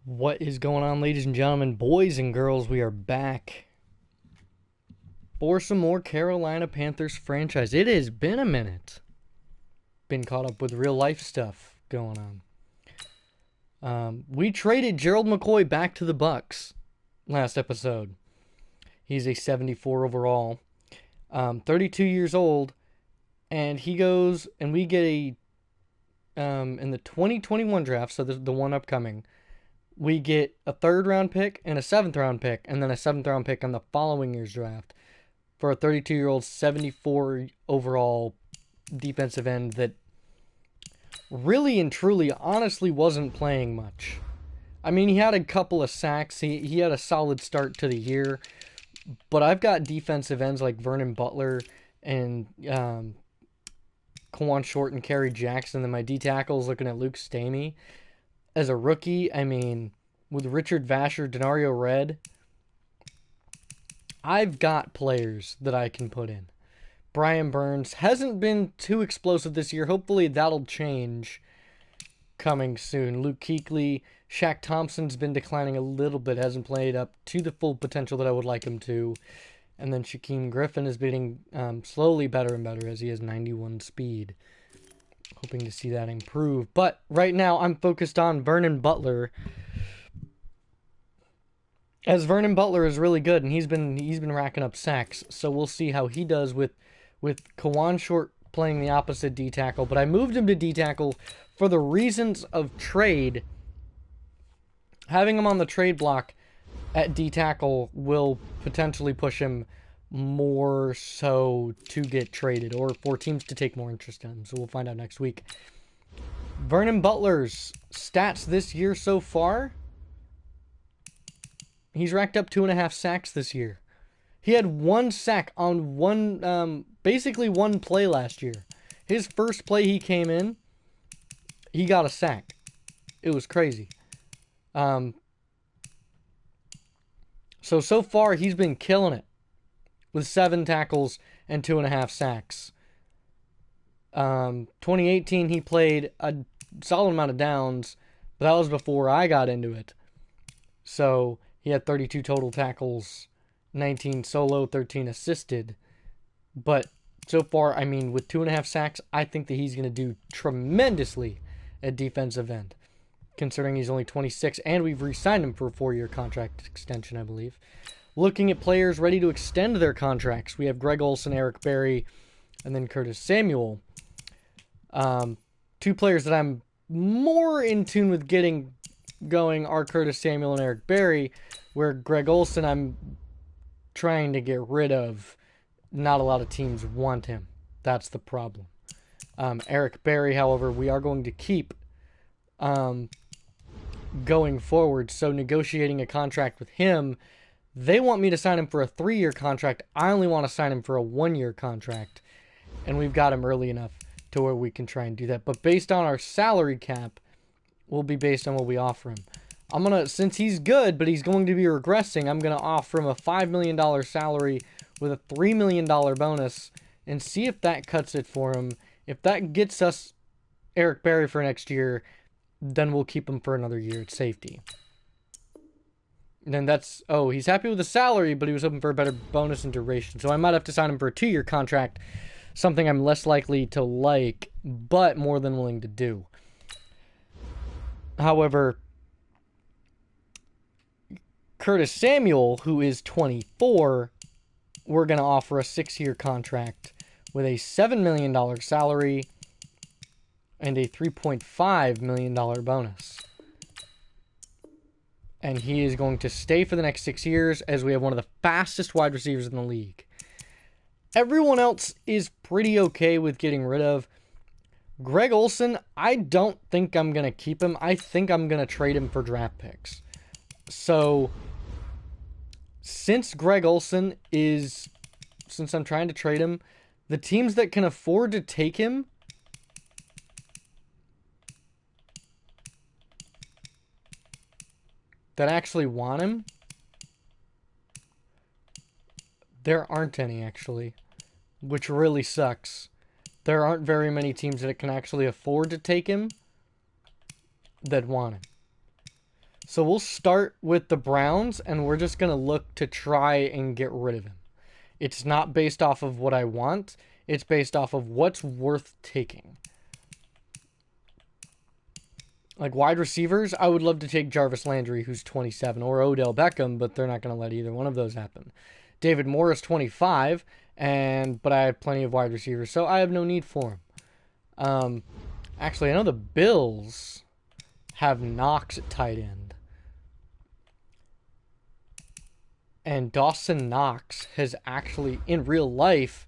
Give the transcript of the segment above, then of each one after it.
What is going on, ladies and gentlemen, boys and girls? We are back for some more Carolina Panthers franchise. It has been a minute. Been caught up with real life stuff going on. We traded Gerald McCoy back to the Bucks last episode. He's a 74 overall, 32 years old, and he goes and we get in the 2021 draft, so the one upcoming. We get a 3rd round pick and a 7th round pick, and then a 7th round pick on the following year's draft for a 32-year-old, 74 overall defensive end that really and truly, honestly, wasn't playing much. I mean, he had a couple of sacks. He had a solid start to the year, but I've got defensive ends like Vernon Butler and Kawan Short and Kerry Jackson, and my D tackles looking at Luke Stamey. As a rookie, I mean, with Richard Vasher, Denario Red, I've got players that I can put in. Brian Burns hasn't been too explosive this year. Hopefully that'll change coming soon. Luke Kuechly, Shaq Thompson's been declining a little bit, hasn't played up to the full potential that I would like him to. And then Shaquem Griffin is getting slowly better and better as he has 91 speed. Hoping to see that improve. But right now I'm focused on Vernon Butler. As Vernon Butler is really good, and he's been racking up sacks. So we'll see how he does with Kawan Short playing the opposite D tackle. But I moved him to D tackle for the reasons of trade. Having him on the trade block at D tackle will potentially push him more so to get traded, or for teams to take more interest in him. So we'll find out next week. Vernon Butler's stats this year so far, he's racked up 2.5 sacks this year. He had 1 sack on basically one play last year. His first play he came in, he got a sack. It was crazy. So far he's been killing it with 7 tackles and 2.5 sacks. 2018, he played a solid amount of downs, but that was before I got into it. So he had 32 total tackles, 19 solo, 13 assisted. But so far, I mean, with 2.5 sacks, I think that he's going to do tremendously at defensive end, considering he's only 26, and we've re-signed him for a 4-year contract extension, I believe. Looking at players ready to extend their contracts, we have Greg Olsen, Eric Berry, and then Curtis Samuel. 2 players that I'm more in tune with getting going are Curtis Samuel and Eric Berry, where Greg Olsen I'm trying to get rid of. Not a lot of teams want him. That's the problem. Eric Berry, however, we are going to keep going forward. So negotiating a contract with him, they want me to sign him for a 3-year contract. I only want to sign him for a 1-year contract. And we've got him early enough to where we can try and do that. But based on our salary cap, will be based on what we offer him. Since he's good, but he's going to be regressing, I'm going to offer him a $5 million salary with a $3 million bonus and see if that cuts it for him. If that gets us Eric Berry for next year, then we'll keep him for another year at safety. And then he's happy with the salary, but he was hoping for a better bonus and duration. So I might have to sign him for a 2-year contract, something I'm less likely to like, but more than willing to do. However, Curtis Samuel, who is 24, we're going to offer a 6-year contract with a $7 million salary and a $3.5 million bonus. And he is going to stay for the next 6 years, as we have one of the fastest wide receivers in the league. Everyone else is pretty okay with getting rid of. Greg Olsen, I don't think I'm going to keep him. I think I'm going to trade him for draft picks. So, since I'm trying to trade him, the teams that can afford to take him that actually want him, there aren't any, actually, which really sucks. There aren't very many teams that can actually afford to take him that want him. So we'll start with the Browns, and we're just going to look to try and get rid of him. It's not based off of what I want. It's based off of what's worth taking. Like wide receivers, I would love to take Jarvis Landry, who's 27, or Odell Beckham, but they're not going to let either one of those happen. David Morris, 25, but I have plenty of wide receivers, so I have no need for him. Actually, I know the Bills have Knox at tight end. And Dawson Knox has actually, in real life,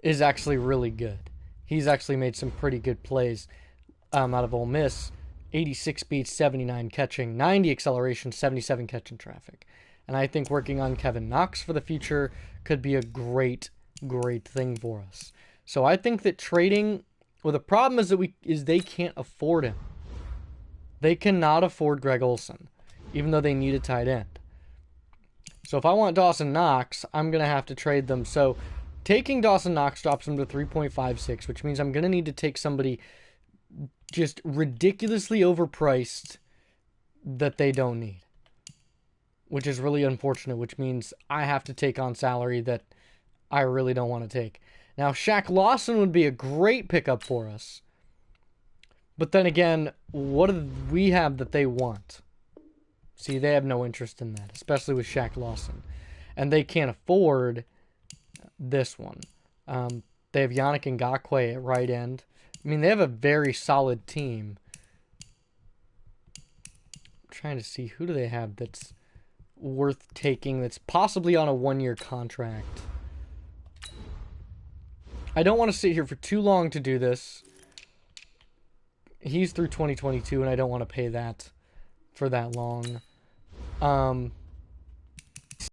is actually really good. He's actually made some pretty good plays out of Ole Miss. 86 speed, 79 catching, 90 acceleration, 77 catching traffic. And I think working on Kevin Knox for the future could be a great, great thing for us. So I think that trading, well, the problem is they can't afford him. They cannot afford Greg Olsen, even though they need a tight end. So if I want Dawson Knox, I'm going to have to trade them. So taking Dawson Knox drops them to 3.56, which means I'm going to need to take somebody just ridiculously overpriced that they don't need, which is really unfortunate, which means I have to take on salary that I really don't want to take. Now, Shaq Lawson would be a great pickup for us. But then again, what do we have that they want? See, they have no interest in that, especially with Shaq Lawson. And they can't afford this one. They have Yannick Ngakoue at right end. I mean, they have a very solid team. I'm trying to see, who do they have that's worth taking, that's possibly on a one-year contract. I don't want to sit here for too long to do this. He's through 2022, and I don't want to pay that for that long.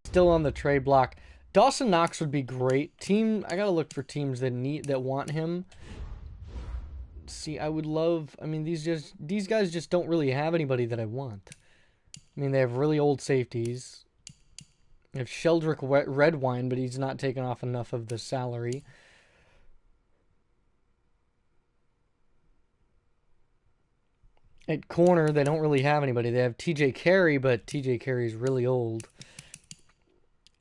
Still on the trade block. Dawson Knox would be great. I gotta look for teams that want him. See, I would love. I mean, these guys just don't really have anybody that I want. I mean, they have really old safeties. They have Sheldrick Redwine, but he's not taken off enough of the salary. At corner, they don't really have anybody. They have TJ Carey, but TJ Carey's really old.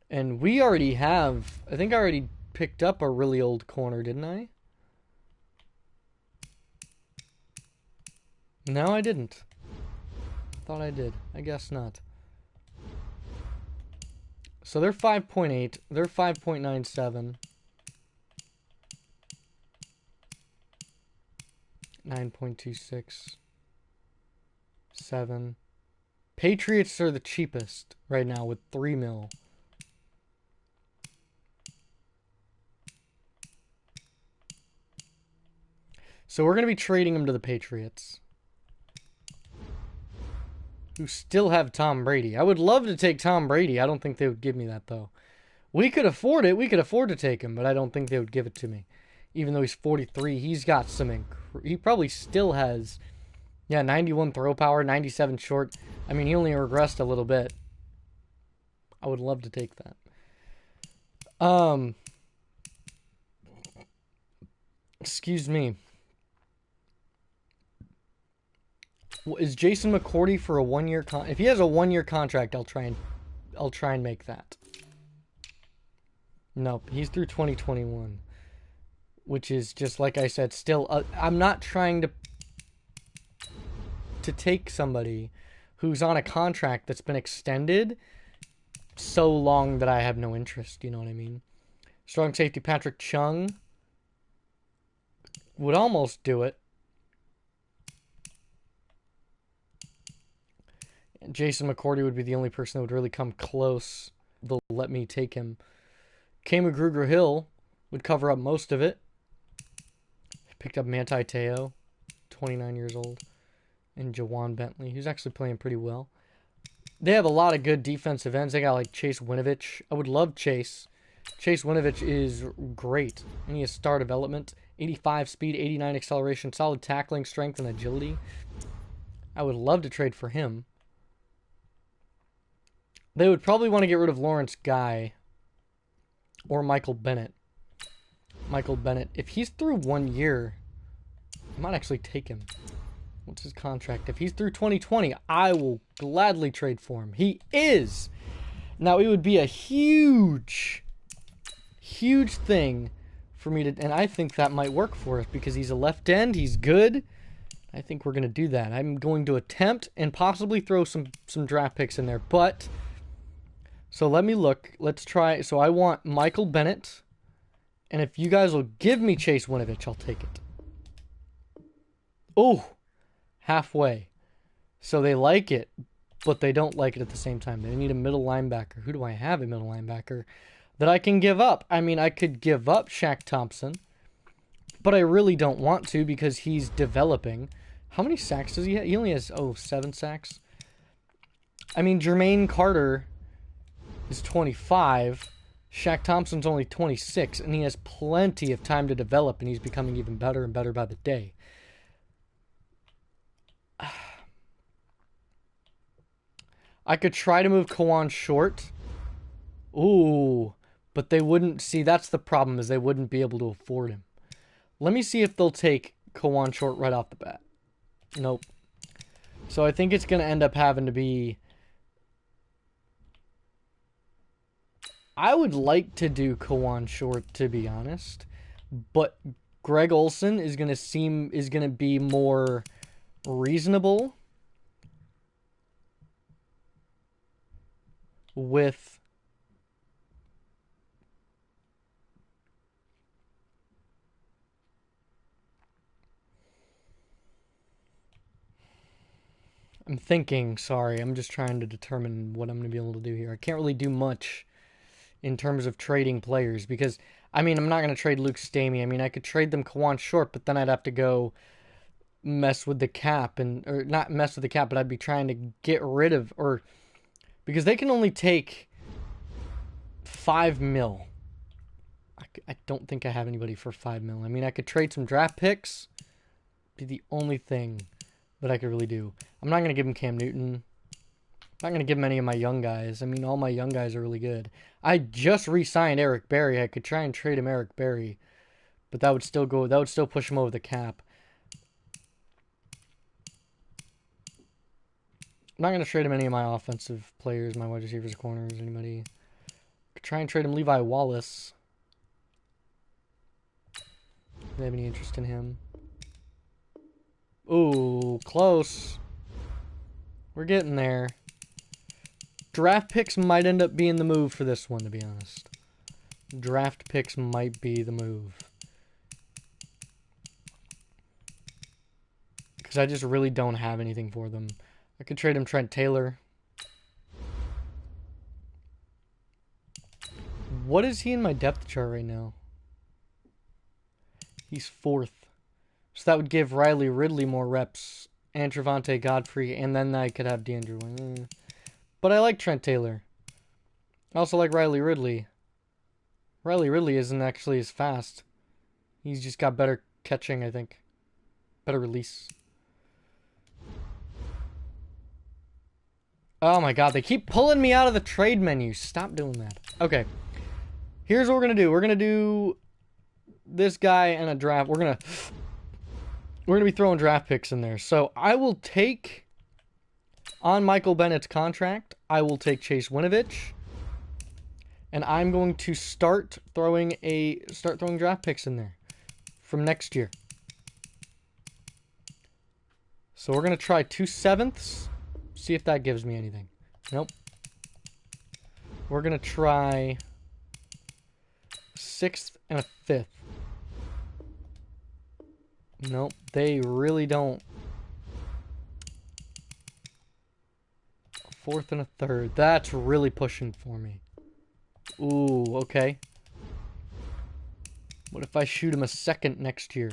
And we already have. I think I already picked up a really old corner, didn't I? No, I didn't. Thought I did. I guess not. So they're 5.8. They're 5.97. 9.26. 7. Patriots are the cheapest right now with 3 mil. So we're going to be trading him to the Patriots, who still have Tom Brady. I would love to take Tom Brady. I don't think they would give me that, though. We could afford it. We could afford to take him, but I don't think they would give it to me. Even though he's 43, he's got some... he probably still has... 91 throw power, 97 short. I mean, he only regressed a little bit. I would love to take that. Excuse me. Is Jason McCourty for a 1-year if he has a 1-year contract, I'll try and make that. Nope, he's through 2021, which is just like I said. Still, I'm not trying to take somebody who's on a contract that's been extended so long that I have no interest. You know what I mean? Strong safety Patrick Chung would almost do it. Jason McCourty would be the only person that would really come close. They'll let me take him. K. McGruger-Hill would cover up most of it. Picked up Manti Te'o, 29 years old. And Jawan Bentley, who's actually playing pretty well. They have a lot of good defensive ends. They got like Chase Winovich. I would love Chase. Chase Winovich is great. And he has star development. 85 speed, 89 acceleration, solid tackling, strength, and agility. I would love to trade for him. They would probably want to get rid of Lawrence Guy or Michael Bennett. Michael Bennett, if he's through 1 year, I might actually take him. What's his contract? If he's through 2020, I will gladly trade for him. He is. Now, it would be a huge thing for me to... And I think that might work for us because he's a left end. He's good. I think we're going to do that. I'm going to attempt and possibly throw some draft picks in there. But, so let me look. Let's try. So I want Michael Bennett. And if you guys will give me Chase Winovich, I'll take it. Oh, halfway. So they like it, but they don't like it at the same time. They need a middle linebacker. Who do I have a middle linebacker that I can give up? I mean, I could give up Shaq Thompson, but I really don't want to because he's developing. How many sacks does he have? He only has, 7 sacks. I mean, Jermaine Carter is 25. Shaq Thompson's only 26, and he has plenty of time to develop, and he's becoming even better and better by the day. I could try to move Kawan short. Ooh, but they wouldn't. See, that's the problem, is they wouldn't be able to afford him. Let me see if they'll take Kawan short right off the bat. Nope. So I think it's going to end up having to be... I would like to do Kawan short, to be honest. But Greg Olsen is going to be more reasonable with... I'm thinking, sorry, I'm just trying to determine what I'm going to be able to do here. I can't really do much in terms of trading players because, I mean, I'm not going to trade Luke Stamey. I mean, I could trade them Kawan short, but then I'd have to go mess with the cap, or not mess with the cap, but I'd be trying to get rid of, or, because they can only take $5 million. I don't think I have anybody for $5 million. I mean, I could trade some draft picks. Be the only thing that I could really do. I'm not going to give him Cam Newton. I'm not going to give him any of my young guys. I mean, all my young guys are really good. I just re-signed Eric Berry. I could try and trade him Eric Berry, but that would still push him over the cap. I'm not going to trade him any of my offensive players, my wide receivers, corners, anybody. I could try and trade him Levi Wallace. Do they have any interest in him? Ooh, close. We're getting there. Draft picks might end up being the move for this one, to be honest. Draft picks might be the move. Because I just really don't have anything for them. I could trade him Trent Taylor. What is he in my depth chart right now? He's 4th. So that would give Riley Ridley more reps. And Trevante Godfrey. And then I could have DeAndre. But I like Trent Taylor. I also like Riley Ridley. Riley Ridley isn't actually as fast. He's just got better catching, I think. Better release. Oh my god, they keep pulling me out of the trade menu. Stop doing that. Okay. Here's what we're going to do. We're going to do this guy and a draft. We're going to be throwing draft picks in there. So I will take, on Michael Bennett's contract, I will take Chase Winovich. And I'm going to start throwing draft picks in there from next year. So we're going to try 2 7ths. See if that gives me anything. Nope. We're going to try 6th and a 5th. Nope, they really don't. 4th and a 3rd. That's really pushing for me. Ooh, okay. What if I shoot him a 2nd next year?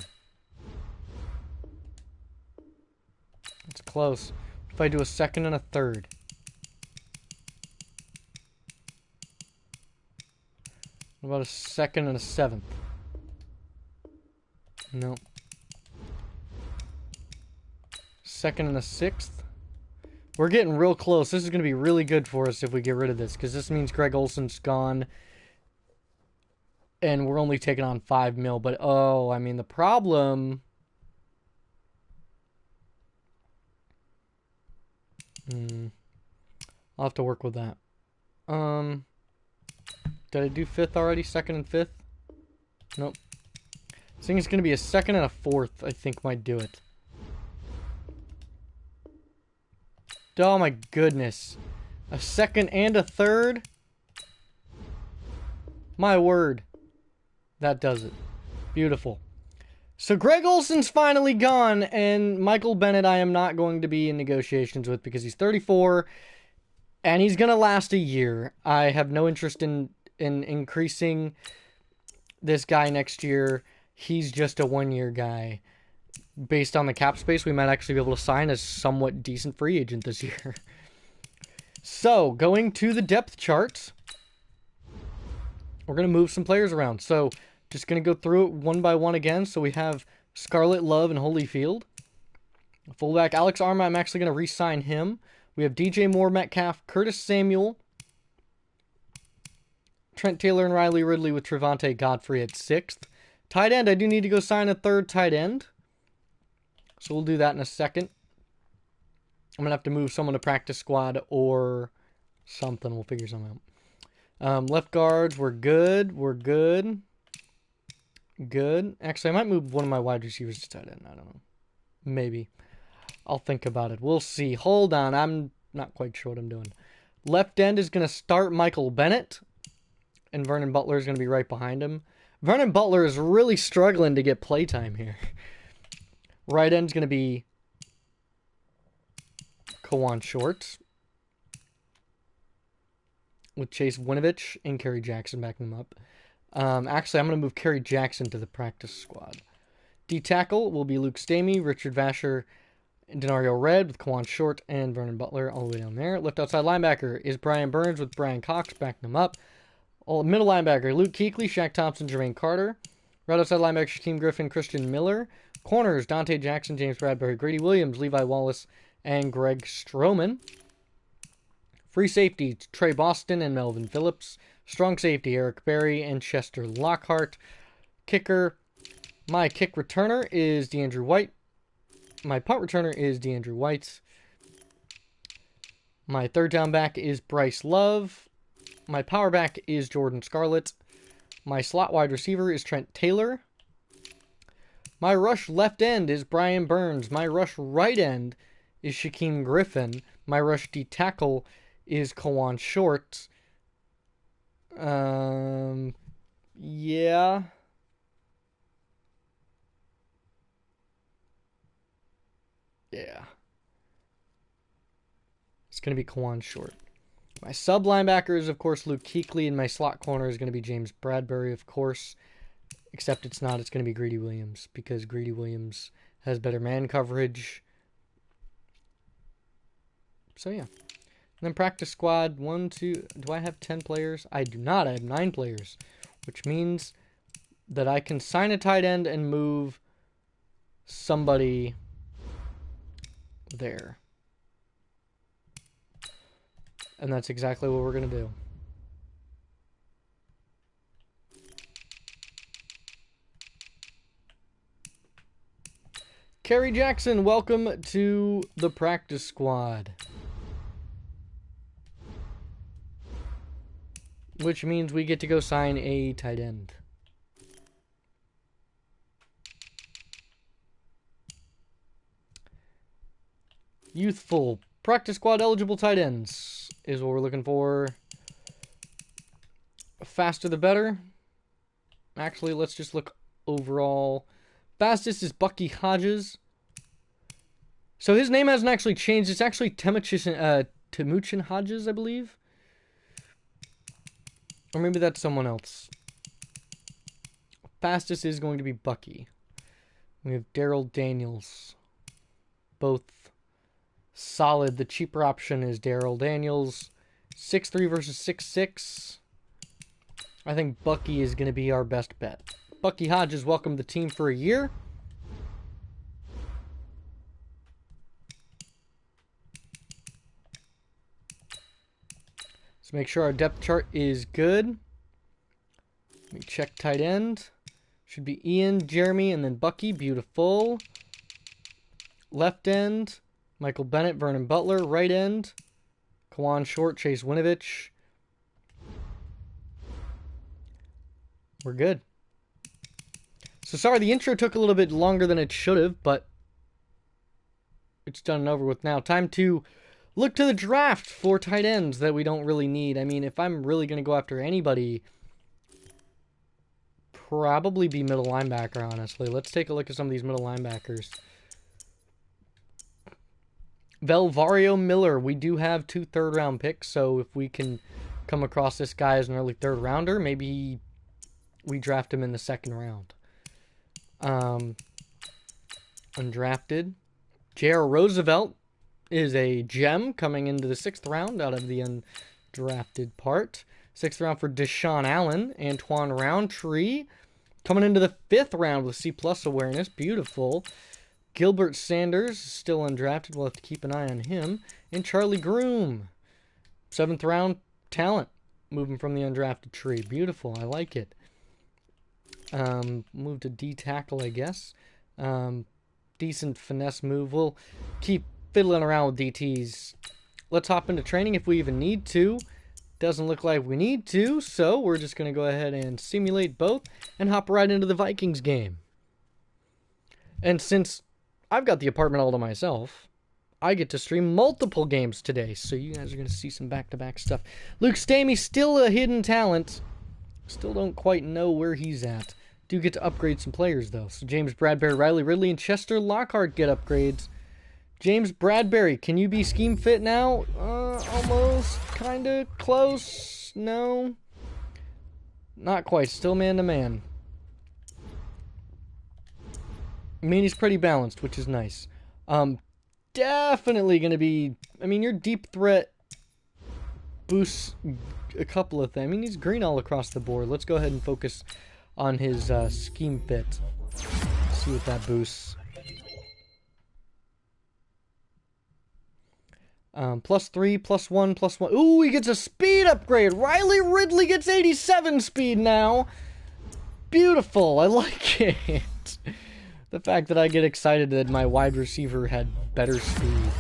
That's close. If I do a 2nd and a 3rd. What about a 2nd and a 7th? Nope. 2nd and a 6th. We're getting real close. This is going to be really good for us if we get rid of this, because this means Greg Olsen's gone, and we're only taking on $5 million. But, oh, I mean, the problem I'll have to work with that. Did I do 5th already? 2nd and 5th? Nope. I think it's going to be a 2nd and a 4th, I think might do it. Oh my goodness. A 2nd and a 3rd? My word. That does it. Beautiful. So Greg Olson's finally gone, and Michael Bennett I am not going to be in negotiations with because he's 34, and he's going to last a year. I have no interest in increasing this guy next year. He's just a one-year guy. Based on the cap space, we might actually be able to sign a somewhat decent free agent this year. So, going to the depth chart, we're going to move some players around. So, just going to go through it one by one again. So, we have Scarlett, Love, and Holyfield. Fullback Alex Arma, I'm actually going to re-sign him. We have DJ Moore, Metcalf, Curtis Samuel, Trent Taylor, and Riley Ridley with Trevante Godfrey at 6th. Tight end, I do need to go sign a 3rd tight end. So we'll do that in a second. I'm going to have to move someone to practice squad or something. We'll figure something out. Left guards, we're good. We're good. Good. Actually, I might move one of my wide receivers to tight end. I don't know. Maybe. I'll think about it. We'll see. Hold on. I'm not quite sure what I'm doing. Left end is going to start Michael Bennett. And Vernon Butler is going to be right behind him. Vernon Butler is really struggling to get playtime here. Right end is going to be Kawan Short. With Chase Winovich and Kerry Jackson backing him up. Actually, I'm going to move Kerry Jackson to the practice squad. D-tackle will be Luke Stamey, Richard Vasher, and Denario Red with Kawan Short and Vernon Butler all the way down there. Left outside linebacker is Brian Burns with Brian Cox backing him up. Middle linebacker, Luke Kuechly, Shaq Thompson, Jermaine Carter. Right outside linebacker, Shaquem Griffin, Christian Miller. Corners, Dante Jackson, James Bradbury, Grady Williams, Levi Wallace, and Greg Stroman. Free safety, Trey Boston and Melvin Phillips. Strong safety, Eric Berry and Chester Lockhart. Kicker, my kick returner is DeAndrew White. My punt returner is DeAndrew White. My third down back is Bryce Love. My power back is Jordan Scarlett. My slot wide receiver is Trent Taylor. My rush left end is Brian Burns. My rush right end is Shaquem Griffin. My rush D tackle is Kawan Short. Yeah. Yeah. It's going to be Kawan Short. My sub linebacker is, of course, Luke Kuechly, and my slot corner is going to be James Bradbury, of course. Except it's not. It's going to be Greedy Williams, because Greedy Williams has better man coverage. So, yeah. And then practice squad, 1, 2... Do I have 10 players? I do not. I have 9 players. Which means that I can sign a tight end and move somebody there. And that's exactly what we're going to do. Kerry Jackson, welcome to the practice squad. Which means we get to go sign a tight end. Youthful practice squad eligible tight ends is what we're looking for. Faster the better. Actually, let's just look overall. Fastest is Bucky Hodges. So his name hasn't actually changed. It's actually Timuchin Hodges, I believe. Or maybe that's someone else. Fastest is going to be Bucky. We have Daryl Daniels. Both solid. The cheaper option is Daryl Daniels. 6'3 versus 6'6. I think Bucky is going to be our best bet. Bucky Hodges welcomed the team for a year. Let's make sure our depth chart is good. Let me check tight end. Should be Ian, Jeremy, and then Bucky. Beautiful. Left end. Michael Bennett, Vernon Butler, right end. Kawan Short, Chase Winovich. We're good. So sorry, the intro took a little bit longer than it should have, but it's done and over with now. Time to look to the draft for tight ends that we don't really need. I mean, if I'm really going to go after anybody, probably be middle linebacker, honestly. Let's take a look at some of these middle linebackers. Velvario Miller. We do have 2 third-round picks, so if we can come across this guy as an early third-rounder, maybe we draft him in the 2nd round. Undrafted. J.R. Roosevelt is a gem coming into the 6th round out of the undrafted part. 6th round for Deshaun Allen. Antoine Roundtree coming into the 5th round with C+ awareness. Beautiful. Gilbert Sanders, still undrafted. We'll have to keep an eye on him. And Charlie Groom, 7th round talent, moving from the undrafted tree. Beautiful. I like it. Move to D tackle, I guess. Decent finesse move. We'll keep fiddling around with DTs. Let's hop into training if we even need to. Doesn't look like we need to, so we're just going to go ahead and simulate both and hop right into the Vikings game. And since I've got the apartment all to myself, I get to stream multiple games today, so you guys are going to see some back-to-back stuff. Luke Stamey, still a hidden talent. Still don't quite know where he's at. Do get to upgrade some players, though. So James Bradbury, Riley Ridley, and Chester Lockhart get upgrades. James Bradbury, can you be scheme fit now? Almost. Kinda. Close. No. Not quite. Still man-to-man. I mean, he's pretty balanced, which is nice. Definitely going to be... I mean, your deep threat boosts a couple of things. I mean, he's green all across the board. Let's go ahead and focus on his scheme fit. See what that boosts. +3, +1, +1. Ooh, he gets a speed upgrade. Riley Ridley gets 87 speed now. Beautiful. I like it. The fact that I get excited that my wide receiver had better speed.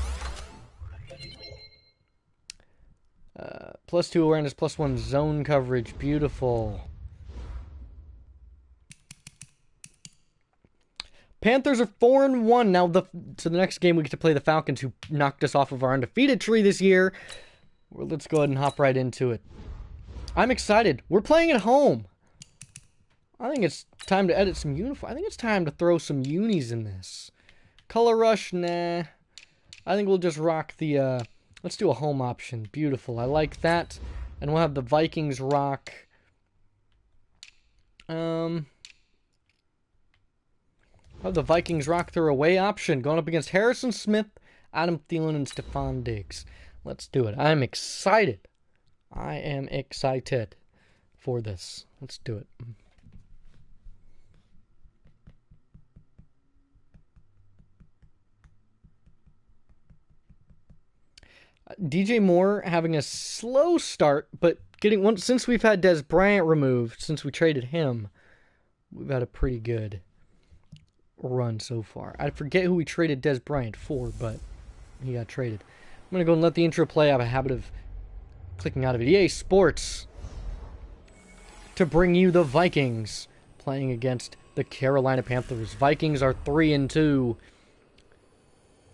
+2 awareness, +1 zone coverage. Beautiful. Panthers are 4-1. Now, so the next game we get to play the Falcons, who knocked us off of our undefeated tree this year. Well, let's go ahead and hop right into it. I'm excited. We're playing at home. I think it's time to edit some uniform. I think it's time to throw some unis in this. Color rush, nah. I think we'll just rock the, let's do a home option. Beautiful. I like that. And we'll have the Vikings rock. Have the Vikings rock their away option. Going up against Harrison Smith, Adam Thielen, and Stephon Diggs. Let's do it. I'm excited. I am excited for this. Let's do it. DJ Moore having a slow start, but getting one since we've had Dez Bryant removed, since we traded him, we've had a pretty good run so far. I forget who we traded Dez Bryant for, but he got traded. I'm going to go and let the intro play. I have a habit of clicking out of it. EA Sports to bring you the Vikings playing against the Carolina Panthers. Vikings are 3-2.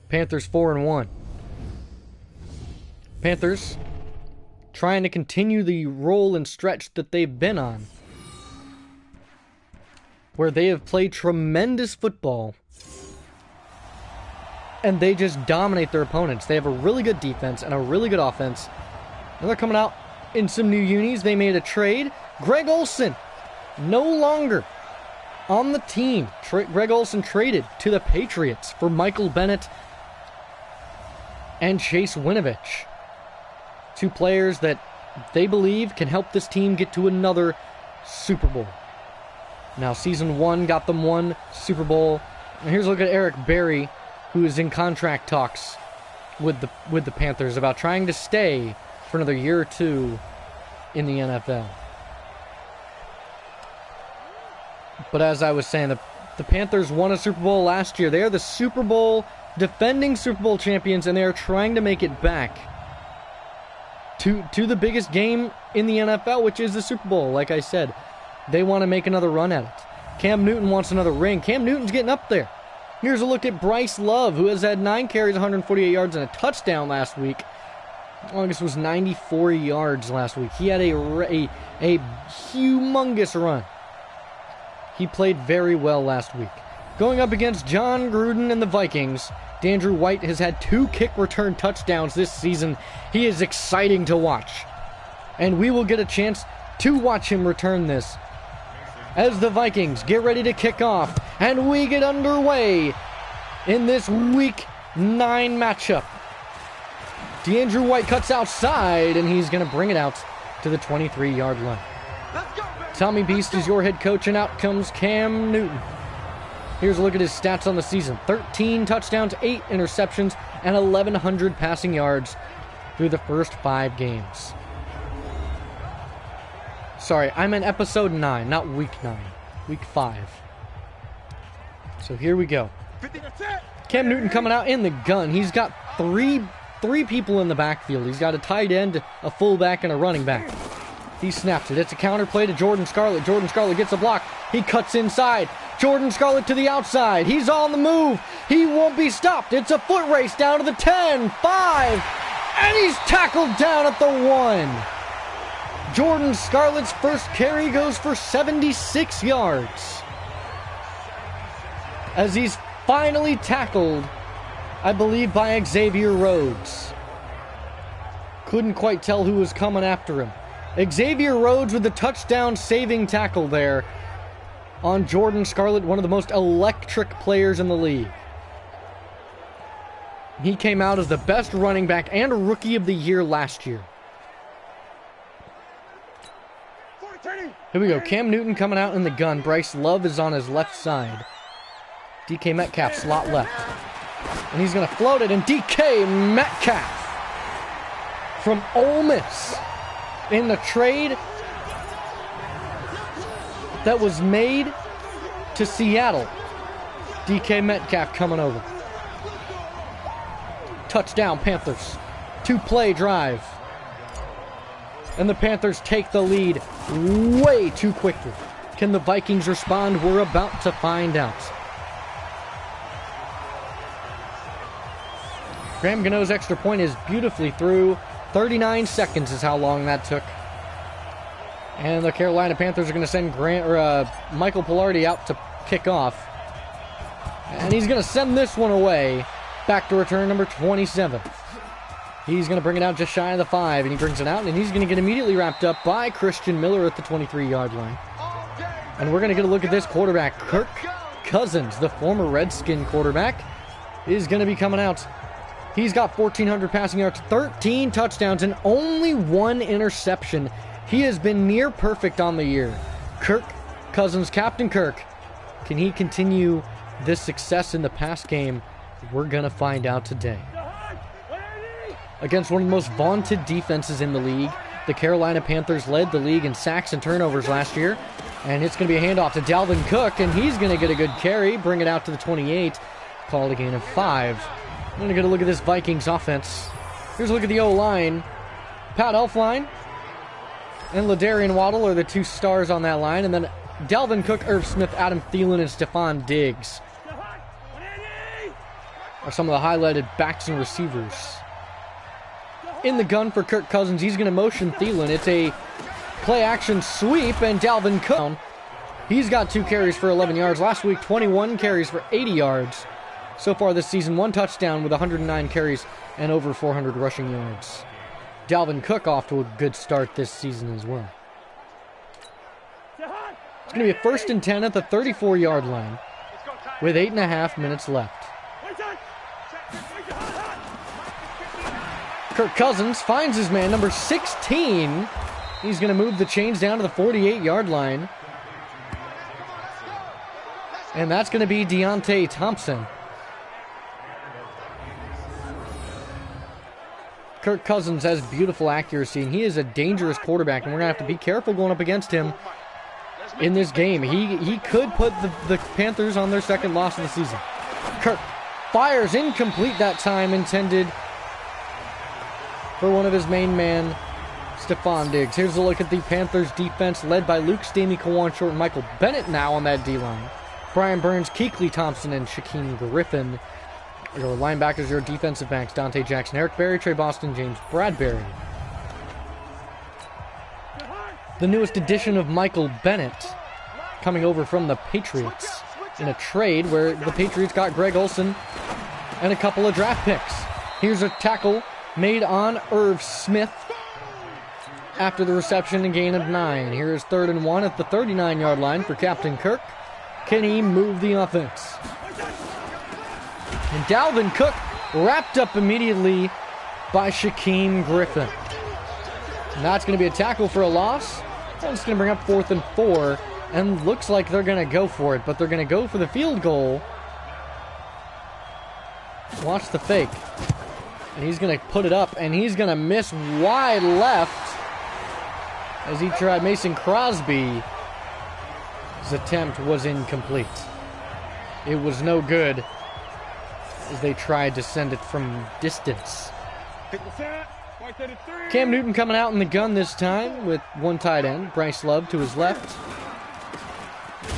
Panthers 4-1. Panthers trying to continue the roll and stretch that they've been on, where they have played tremendous football and they just dominate their opponents. They have a really good defense and a really good offense. And they're coming out in some new unis. They made a trade. Greg Olsen, no longer on the team. Greg Olsen traded to the Patriots for Michael Bennett and Chase Winovich. 2 players that they believe can help this team get to another Super Bowl. Now, season 1 got them 1 Super Bowl. And here's a look at Eric Berry, who is in contract talks with the Panthers about trying to stay for another year or 2 in the NFL. But as I was saying, the Panthers won a Super Bowl last year. They are the Super Bowl defending Super Bowl champions, and they are trying to make it back to the biggest game in the NFL, which is the Super Bowl. Like I said, they want to make another run at it. Cam Newton wants another ring. Cam Newton's getting up there. Here's a look at Bryce Love, who has had 9 carries, 148 yards, and a touchdown last week. Longest was 94 yards last week. He had a humongous run. He played very well last week. Going up against John Gruden and the Vikings, DeAndre White has had 2 kick return touchdowns this season. He is exciting to watch. And we will get a chance to watch him return this as the Vikings get ready to kick off. And we get underway in this Week 9 matchup. DeAndre White cuts outside, and he's going to bring it out to the 23-yard line. Tommy Beast is your head coach, and out comes Cam Newton. Here's a look at his stats on the season. 13 touchdowns, 8 interceptions, and 1,100 passing yards through the first 5 games. Sorry, I'm in episode 9, not week 9. Week 5. So here we go. Cam Newton coming out in the gun. He's got three people in the backfield. He's got a tight end, a fullback, and a running back. He snaps it. It's a counter play to Jordan Scarlett. Jordan Scarlett gets a block. He cuts inside. Jordan Scarlett to the outside. He's on the move. He won't be stopped. It's a foot race down to the 10, 5, and he's tackled down at the 1. Jordan Scarlett's first carry goes for 76 yards. As he's finally tackled, I believe, by Xavier Rhodes. Couldn't quite tell who was coming after him. Xavier Rhodes with the touchdown-saving tackle there on Jordan Scarlett, one of the most electric players in the league. He came out as the best running back and Rookie of the Year last year. Here we go. Cam Newton coming out in the gun. Bryce Love is on his left side. DK Metcalf slot left. And he's going to float it, and DK Metcalf from Ole Miss in the trade that was made to Seattle. DK Metcalf coming over. Touchdown, Panthers. 2-play drive. And the Panthers take the lead way too quickly. Can the Vikings respond? We're about to find out. Graham Gano's extra point is beautifully through. 39 seconds is how long that took. And the Carolina Panthers are going to send Michael Pilardi out to kick off. And he's going to send this one away. Back to return number 27. He's going to bring it out just shy of the 5, and he brings it out, and he's going to get immediately wrapped up by Christian Miller at the 23-yard line. And we're going to get a look at this quarterback. Kirk Cousins, the former Redskin quarterback, is going to be coming out. He's got 1,400 passing yards, 13 touchdowns, and only 1 interception. He has been near perfect on the year. Kirk Cousins, Captain Kirk. Can he continue this success in the pass game? We're going to find out today. Against one of the most vaunted defenses in the league, the Carolina Panthers led the league in sacks and turnovers last year. And it's going to be a handoff to Dalvin Cook, and he's going to get a good carry, bring it out to the 28, called a gain of 5. I'm going to get a look at this Vikings offense. Here's a look at the O-line. Pat Elflein and LaDarian Waddle are the 2 stars on that line. And then Dalvin Cook, Irv Smith, Adam Thielen, and Stephon Diggs are some of the highlighted backs and receivers. In the gun for Kirk Cousins, he's going to motion Thielen. It's a play-action sweep, and Dalvin Cook, he's got 2 carries for 11 yards. Last week, 21 carries for 80 yards. So far this season, 1 touchdown with 109 carries and over 400 rushing yards. Dalvin Cook off to a good start this season as well. It's going to be a 1st and 10 at the 34-yard line with 8.5 minutes left. Kirk Cousins finds his man, number 16. He's going to move the chains down to the 48-yard line. And that's going to be Deontay Thompson. Kirk Cousins has beautiful accuracy, and he is a dangerous quarterback, and we're going to have to be careful going up against him in this game. He could put the Panthers on their 2nd loss of the season. Kirk fires incomplete that time, intended for one of his main man, Stephon Diggs. Here's a look at the Panthers defense led by Luke Stamey, Kawan Short, and Michael Bennett now on that D-line. Brian Burns, Keekly Thompson, and Shaquem Griffin. Your linebackers, your defensive backs, Dante Jackson, Eric Berry, Trey Boston, James Bradbury. The newest addition of Michael Bennett coming over from the Patriots in a trade where the Patriots got Greg Olsen and a couple of draft picks. Here's a tackle made on Irv Smith after the reception and gain of 9. Here is 3rd and 1 at the 39-yard line for Captain Kirk. Can he move the offense? And Dalvin Cook wrapped up immediately by Shaquem Griffin. And that's going to be a tackle for a loss. That's going to bring up 4th and 4. And looks like they're going to go for it, but they're going to go for the field goal. Watch the fake. And he's going to put it up, and he's going to miss wide left as he tried. Mason Crosby's attempt was incomplete. It was no good as they tried to send it from distance. Cam Newton coming out in the gun this time with one tight end. Bryce Love to his left.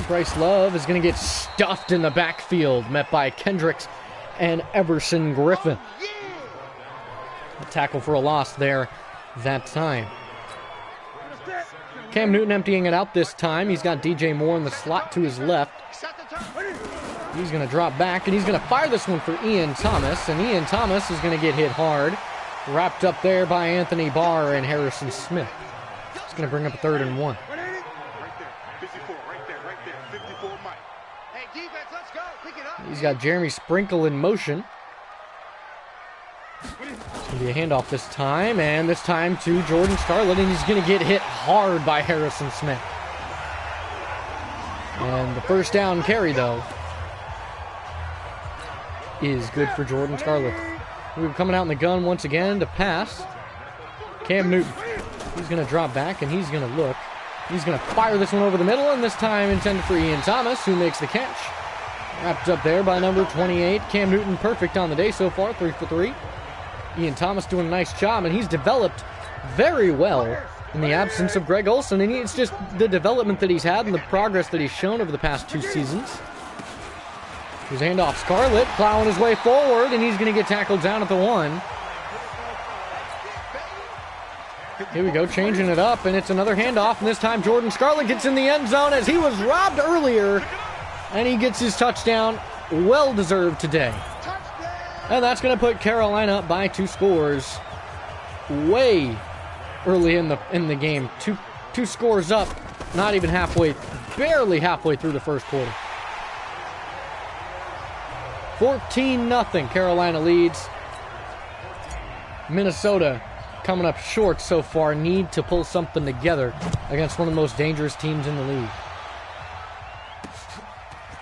Bryce Love is going to get stuffed in the backfield, met by Kendricks and Everson Griffin. A tackle for a loss there that time. Cam Newton emptying it out this time. He's got DJ Moore in the slot to his left. He's going to drop back, and he's going to fire this one for Ian Thomas, and Ian Thomas is going to get hit hard. Wrapped up there by Anthony Barr and Harrison Smith. It's going to bring up a 3rd and 1. He's got Jeremy Sprinkle in motion. It's going to be a handoff this time, and this time to Jordan Scarlett, and he's going to get hit hard by Harrison Smith. And the first down carry, though, is good for Jordan Scarlett. We're coming out in the gun once again to pass. Cam Newton. He's going to drop back, and he's going to look. He's going to fire this one over the middle, and this time intended for Ian Thomas, who makes the catch. Wrapped up there by number 28. Cam Newton perfect on the day so far, 3 for 3. Ian Thomas doing a nice job, and he's developed very well in the absence of Greg Olsen, and it's just the development that he's had and the progress that he's shown over the past 2 seasons. His handoff, Scarlett plowing his way forward, and he's going to get tackled down at the 1. Here we go, changing it up, and it's another handoff, and this time Jordan Scarlett gets in the end zone as he was robbed earlier, and he gets his touchdown, well-deserved today. And that's going to put Carolina up by 2 scores way early in the game. Two scores up, not even halfway, barely halfway through the first quarter. 14-0, Carolina leads. Minnesota coming up short so far, need to pull something together against one of the most dangerous teams in the league.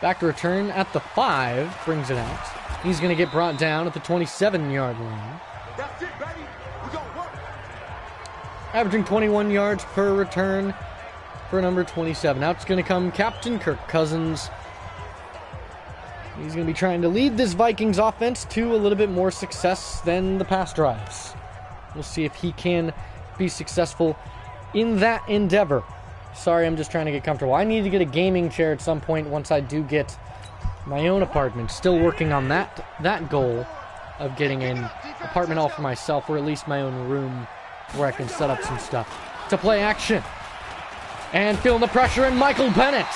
Back to return at the 5, brings it out. He's going to get brought down at the 27-yard line. That's it, baby. We gonna work. Averaging 21 yards per return for number 27. Now it's going to come Captain Kirk Cousins. He's going to be trying to lead this Vikings offense to a little bit more success than the past drives. We'll see if he can be successful in that endeavor. Sorry, I'm just trying to get comfortable. I need to get a gaming chair at some point once I do get my own apartment. Still working on that goal of getting an apartment all for myself, or at least my own room where I can set up some stuff. To play action. And feeling the pressure, and Michael Bennett.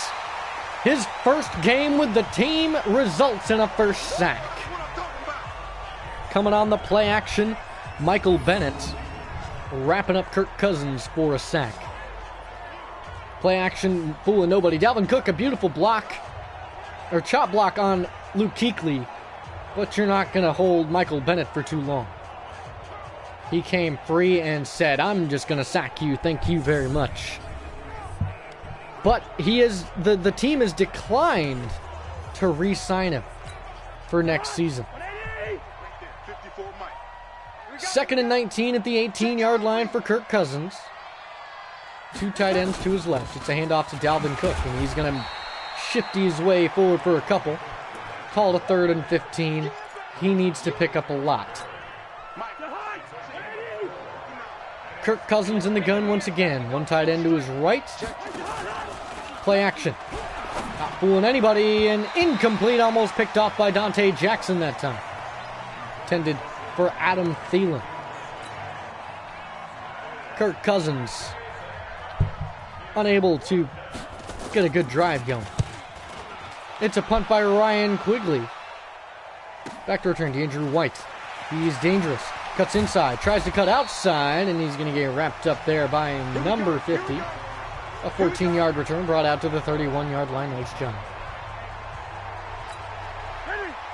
His first game with the team results in a first sack. Coming on the play action, Michael Bennett wrapping up Kirk Cousins for a sack. Play action, fooling nobody. Dalvin Cook, a beautiful block, or chop block on Luke Kuechly, but you're not going to hold Michael Bennett for too long. He came free and said, I'm just going to sack you, thank you very much. But the team has declined to re-sign him for next season. 2nd and 19 at the 18-yard line for Kirk Cousins. 2 tight ends to his left. It's a handoff to Dalvin Cook, and he's going to shifty his way forward for a couple. Called a 3rd and 15 he needs to pick up a lot. Kirk Cousins in the gun once again. One tight end to his right. Play action. Not fooling anybody, and incomplete, almost picked off by Dante Jackson that time. Intended for Adam Thielen. Kirk Cousins unable to get a good drive going. It's a punt by Ryan Quigley. Back to return to Andrew White. He's dangerous. Cuts inside, tries to cut outside, and he's going to get wrapped up there by number 50. A 14-yard return brought out to the 31-yard line. Nice job.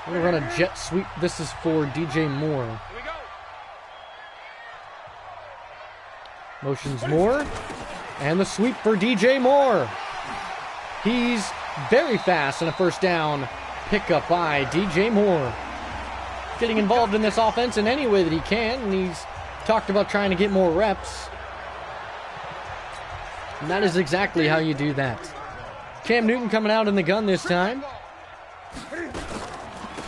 We're going to run a jet sweep. This is for DJ Moore. Motions Moore. And the sweep for DJ Moore. He's very fast, and a first down pickup by DJ Moore. Getting involved in this offense in any way that he can, and he's talked about trying to get more reps. And that is exactly how you do that. Cam Newton coming out in the gun this time.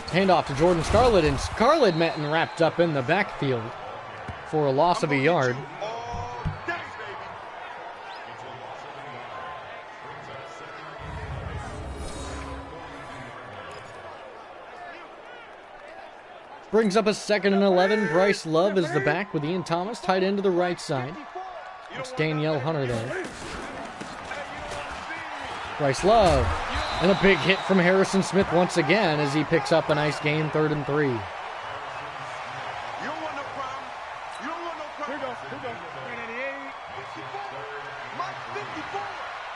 Handoff to Jordan Scarlett, and Scarlett met and wrapped up in the backfield for a loss of a yard. Brings up a 2nd and 11. Bryce Love is the back with Ian Thomas tight end to the right side. It's Danielle Hunter there. Bryce Love. And a big hit from Harrison Smith once again as he picks up a nice gain, 3rd and 3.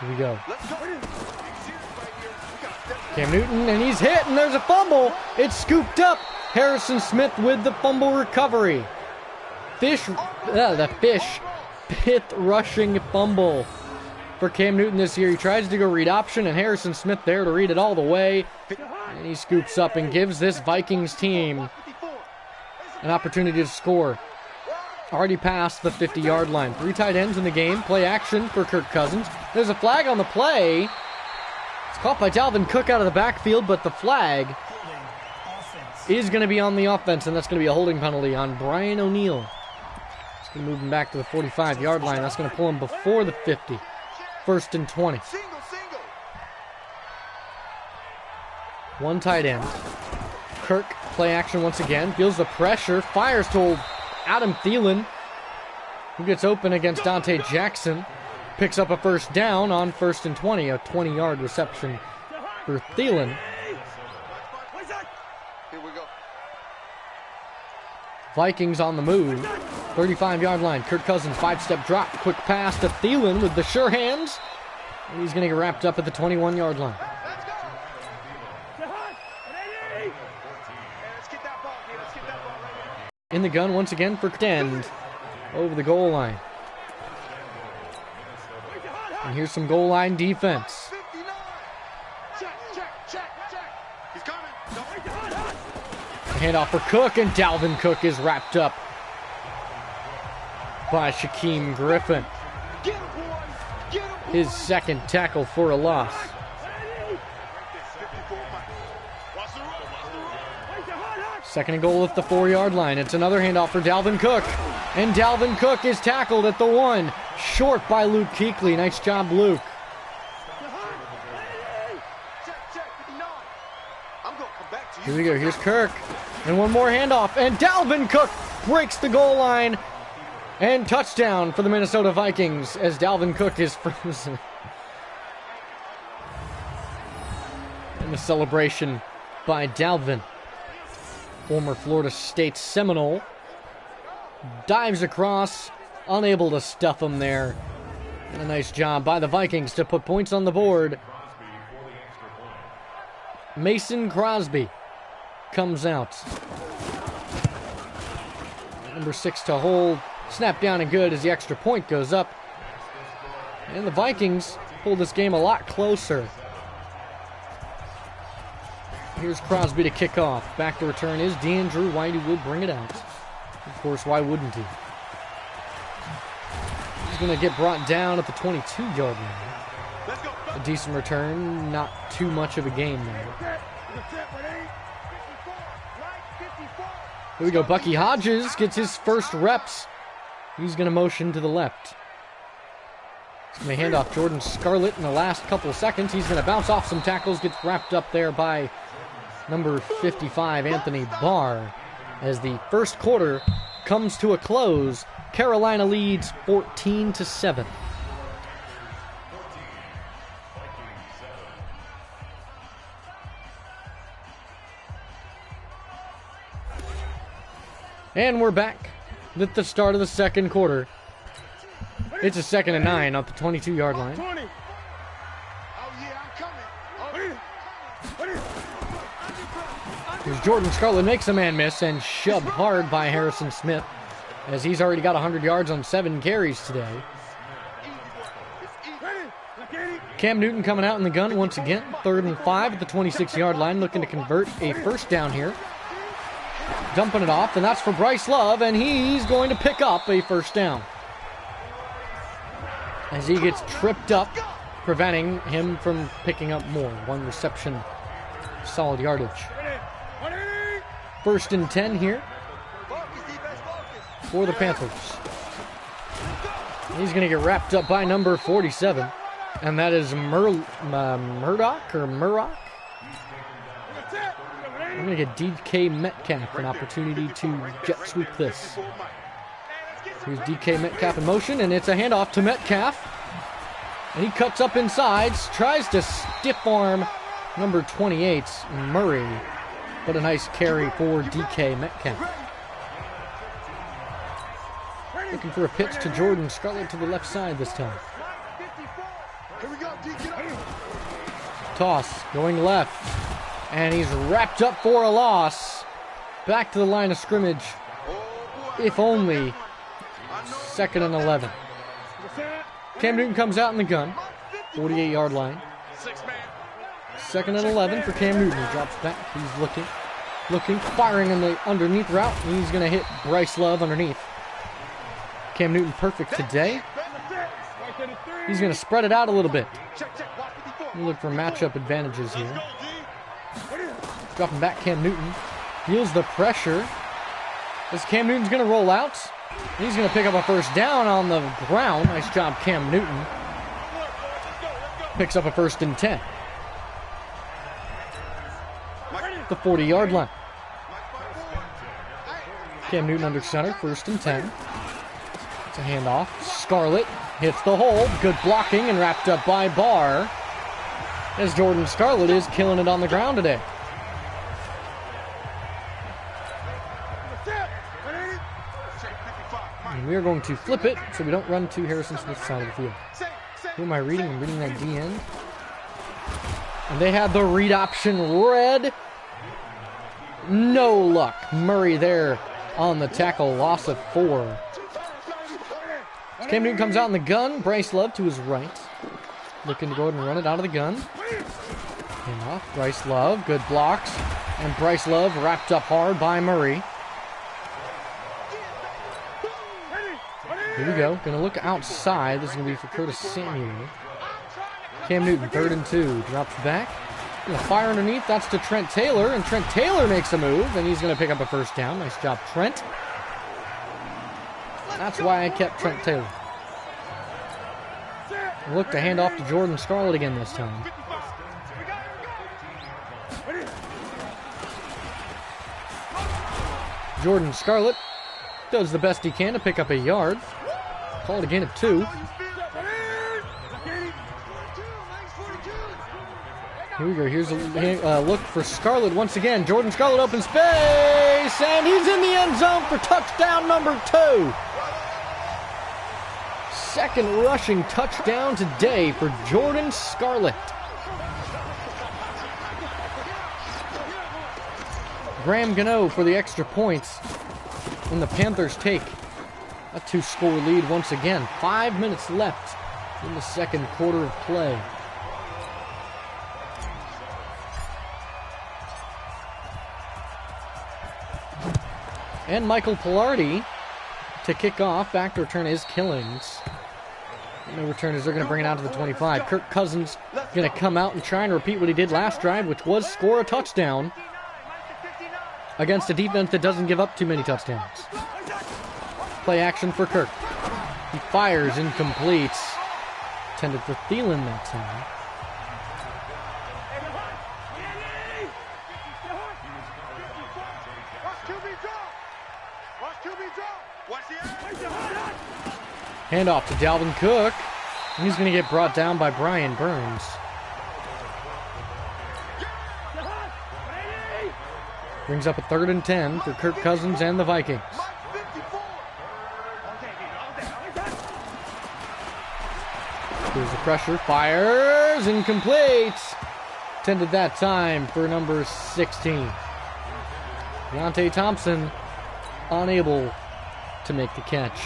Here we go. Cam Newton, and he's hit, and there's a fumble. It's scooped up. Harrison Smith with the fumble recovery. The fifth rushing fumble for Cam Newton this year. He tries to go read option, and Harrison Smith there to read it all the way. And he scoops up and gives this Vikings team an opportunity to score. Already past the 50-yard line. 3 tight ends in the game. Play action for Kirk Cousins. There's a flag on the play. It's caught by Dalvin Cook out of the backfield, but the flag is going to be on the offense, and that's going to be a holding penalty on Brian O'Neill. It's going to move him back to the 45-yard line. That's going to pull him before the 50. 1st and 20. One tight end. Kirk, play action once again. Feels the pressure. Fires to Adam Thielen, who gets open against Dante Jackson. Picks up a first down on 1st and 20. A 20-yard reception for Thielen. Vikings on the move. 35-yard line. Kirk Cousins, 5-step drop. Quick pass to Thielen with the sure hands. And he's going to get wrapped up at the 21-yard line. In the gun once again for Dend. Over the goal line. And here's some goal line defense. Handoff for Cook, and Dalvin Cook is wrapped up by Shaquem Griffin. His 2nd tackle for a loss. Second and goal at the 4-yard line. It's another handoff for Dalvin Cook. And Dalvin Cook is tackled at the 1. Short by Luke Kuechly. Nice job, Luke. Here we go. Here's Kirk. And one more handoff. And Dalvin Cook breaks the goal line. And touchdown for the Minnesota Vikings as Dalvin Cook is frozen. And the celebration by Dalvin. Former Florida State Seminole. Dives across. Unable to stuff him there. And a nice job by the Vikings to put points on the board. Mason Crosby comes out. Number 6 to hold. Snap down and good as the extra point goes up. And the Vikings pull this game a lot closer. Here's Crosby to kick off. Back to return is DeAndrew White, who will bring it out. Of course, why wouldn't he? He's going to get brought down at the 22-yard line. A decent return, not too much of a gain there. Here we go. Bucky Hodges gets his first reps. He's going to motion to the left. He's going to hand off Jordan Scarlett in the last couple of seconds. He's going to bounce off some tackles, gets wrapped up there by number 55, Anthony Barr. As the first quarter comes to a close, Carolina leads 14-7. And we're back at the start of the second quarter. It's a 2nd and 9 off the 22-yard line. Here's Jordan Scarlett, makes a man miss and shoved hard by Harrison Smith, as he's already got 100 yards on 7 carries today. Cam Newton coming out in the gun once again. 3rd and 5 at the 26-yard line, looking to convert a first down here. Dumping it off, and that's for Bryce Love, and he's going to pick up a first down. As he gets tripped up, preventing him from picking up more. 1 reception, solid yardage. 1st and 10 here for the Panthers. He's going to get wrapped up by number 47, and that is Murdoch or Murrock. I'm going to get DK Metcalf an opportunity to jet sweep this. Here's DK Metcalf in motion, and it's a handoff to Metcalf. And he cuts up inside, tries to stiff arm number 28, Murray. But a nice carry for DK Metcalf. Looking for a pitch to Jordan Scarlett to the left side this time. Toss, going left. And he's wrapped up for a loss. Back to the line of scrimmage. If only. 2nd and 11. Cam Newton comes out in the gun. 48-yard line. 2nd and 11 for Cam Newton. He drops back. He's looking, firing in the underneath route. And he's going to hit Bryce Love underneath. Cam Newton perfect today. He's going to spread it out a little bit. We'll look for matchup advantages here. Dropping back Cam Newton. Feels the pressure. As Cam Newton's going to roll out. He's going to pick up a first down on the ground. Nice job, Cam Newton. Picks up a 1st and 10. The 40-yard line. Cam Newton under center, 1st and 10. It's a handoff. Scarlett hits the hole. Good blocking and wrapped up by Barr. As Jordan Scarlett is killing it on the ground today. And we are going to flip it so we don't run to Harrison Smith's side of the field. Who am I reading? I'm reading that D end. And they had the read option red. No luck. Murray there on the tackle. Loss of 4. Cam Newton comes out in the gun. Bryce Love to his right. Looking to go ahead and run it out of the gun. Hand off. Bryce Love. Good blocks. And Bryce Love wrapped up hard by Murray. Here we go. Going to look outside. This is going to be for Curtis Samuel. Cam Newton, 3rd and 2. Drops back. Going to fire underneath. That's to Trent Taylor. And Trent Taylor makes a move. And he's going to pick up a first down. Nice job, Trent. That's why I kept Trent Taylor. Look to hand off to Jordan Scarlett again this time. Jordan Scarlett does the best he can to pick up a yard. Called again at 2. Here we go. Here's a look for Scarlett once again. Jordan Scarlett open space, and he's in the end zone for touchdown number 2. Second rushing touchdown today for Jordan Scarlett. Graham Gano for the extra points. And the Panthers take a 2-score lead once again. 5 minutes left in the second quarter of play. And Michael Pilardi to kick off. Back to return is Killings. No return as they're going to bring it out to the 25. Kirk Cousins going to come out and try and repeat what he did last drive, which was score a touchdown against a defense that doesn't give up too many touchdowns. Play action for Kirk. He fires, incomplete. Intended for Thielen that time. Handoff to Dalvin Cook. And he's going to get brought down by Brian Burns. Brings up a 3rd and 10 for Kirk Cousins and the Vikings. Here's the pressure. Fires. Incomplete. Intended that time for number 16. Deontay Thompson unable to make the catch.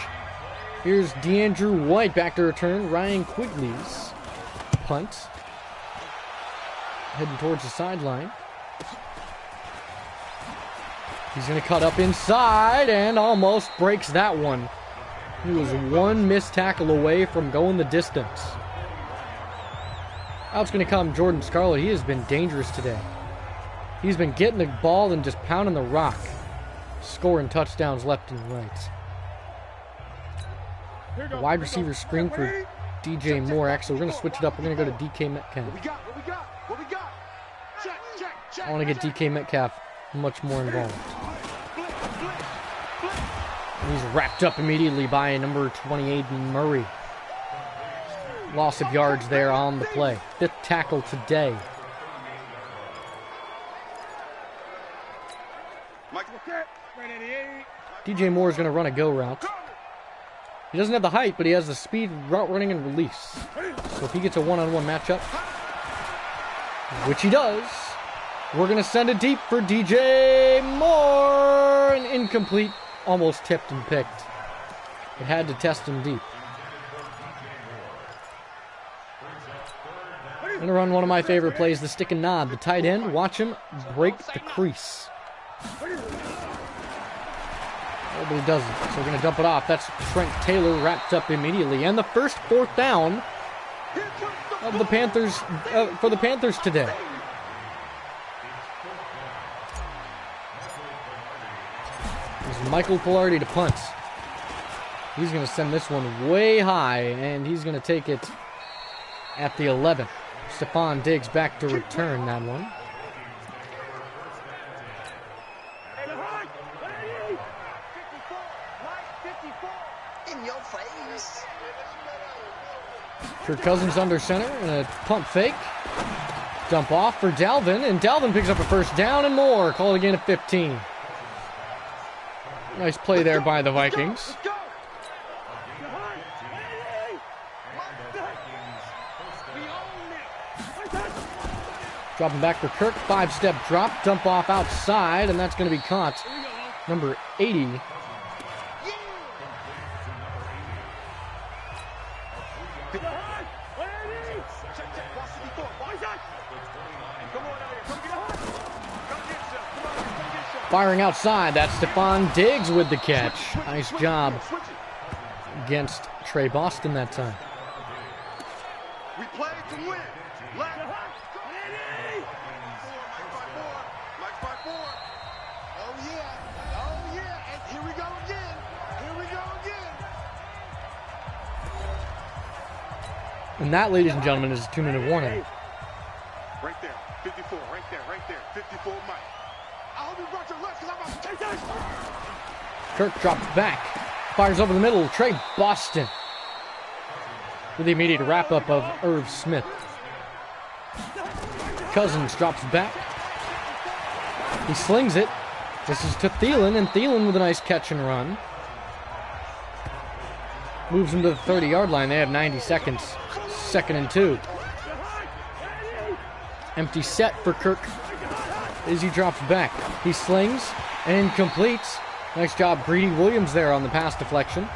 Here's DeAndrew White back to return. Ryan Quigley's punt. Heading towards the sideline. He's going to cut up inside and almost breaks that one. He was one missed tackle away from going the distance. Out's going to come Jordan Scarlett. He has been dangerous today. He's been getting the ball and just pounding the rock. Scoring touchdowns left and right. The wide receiver screen for DJ Moore. Actually, we're going to switch it up. We're going to go to DK Metcalf. I want to get DK Metcalf much more involved. And he's wrapped up immediately by number 28, Murray. Loss of yards there on the play. 5th tackle today. DJ Moore is going to run a go route. He doesn't have the height, but he has the speed, route running, and release. So if he gets a one-on-one matchup, which he does, we're going to send it deep for DJ Moore. An incomplete, almost tipped and picked. It had to test him deep. I'm going to run one of my favorite plays, the stick and nod. The tight end, watch him break the crease. But he doesn't, so we're going to dump it off. That's Trent Taylor wrapped up immediately. And the first 4th down of the Panthers, for the Panthers today. There's Michael Pilardi to punt. He's going to send this one way high, and he's going to take it at the 11th. Stephon Diggs back to return that one. Kirk Cousins under center and a pump fake. Dump off for Dalvin, and Dalvin picks up a first down and more. Call it again at 15. Nice play there by the Vikings. Dropping back for Kirk. 5-step drop. Dump off outside, and that's going to be caught. Number 80. Firing outside, that's Stephon Diggs with the catch. Nice job against Trey Boston that time. We play to win. Oh yeah, and here we go again. And that, ladies and gentlemen, is a 2-minute warning. Right there, 54, right there, 54 Mike. I hope you brought your left because I'm about to take that. Kirk drops back, fires over the middle. Trey Boston with the immediate wrap-up of Irv Smith. Cousins drops back. He slings it. This is to Thielen, and Thielen with a nice catch and run. Moves him to the 30-yard line. They have 90 seconds. 2nd and 2. Empty set for Kirk as he drops back. He slings and completes. Nice job, Greedy Williams there on the pass deflection.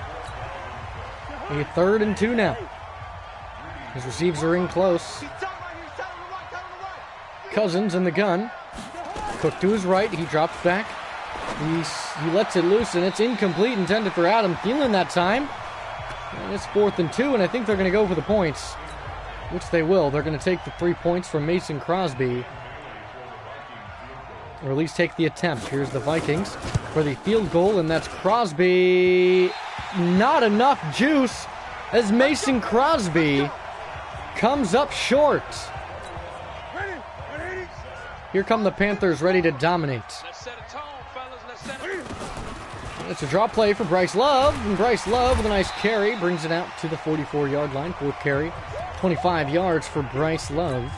A 3rd and 2 now. His receivers are in close. Cousins in the gun. Cook to his right. He drops back. He lets it loose, and it's incomplete, intended for Adam Thielen that time. And it's 4th and 2, and I think they're going to go for the points, which they will. They're going to take the 3 points from Mason Crosby. or at least take the attempt. Here's the Vikings for the field goal, and that's Crosby. Not enough juice as Mason Crosby comes up short. Here come the Panthers ready to dominate. It's a draw play for Bryce Love, and Bryce Love with a nice carry brings it out to the 44-yard line. Fourth carry, 25 yards for Bryce Love.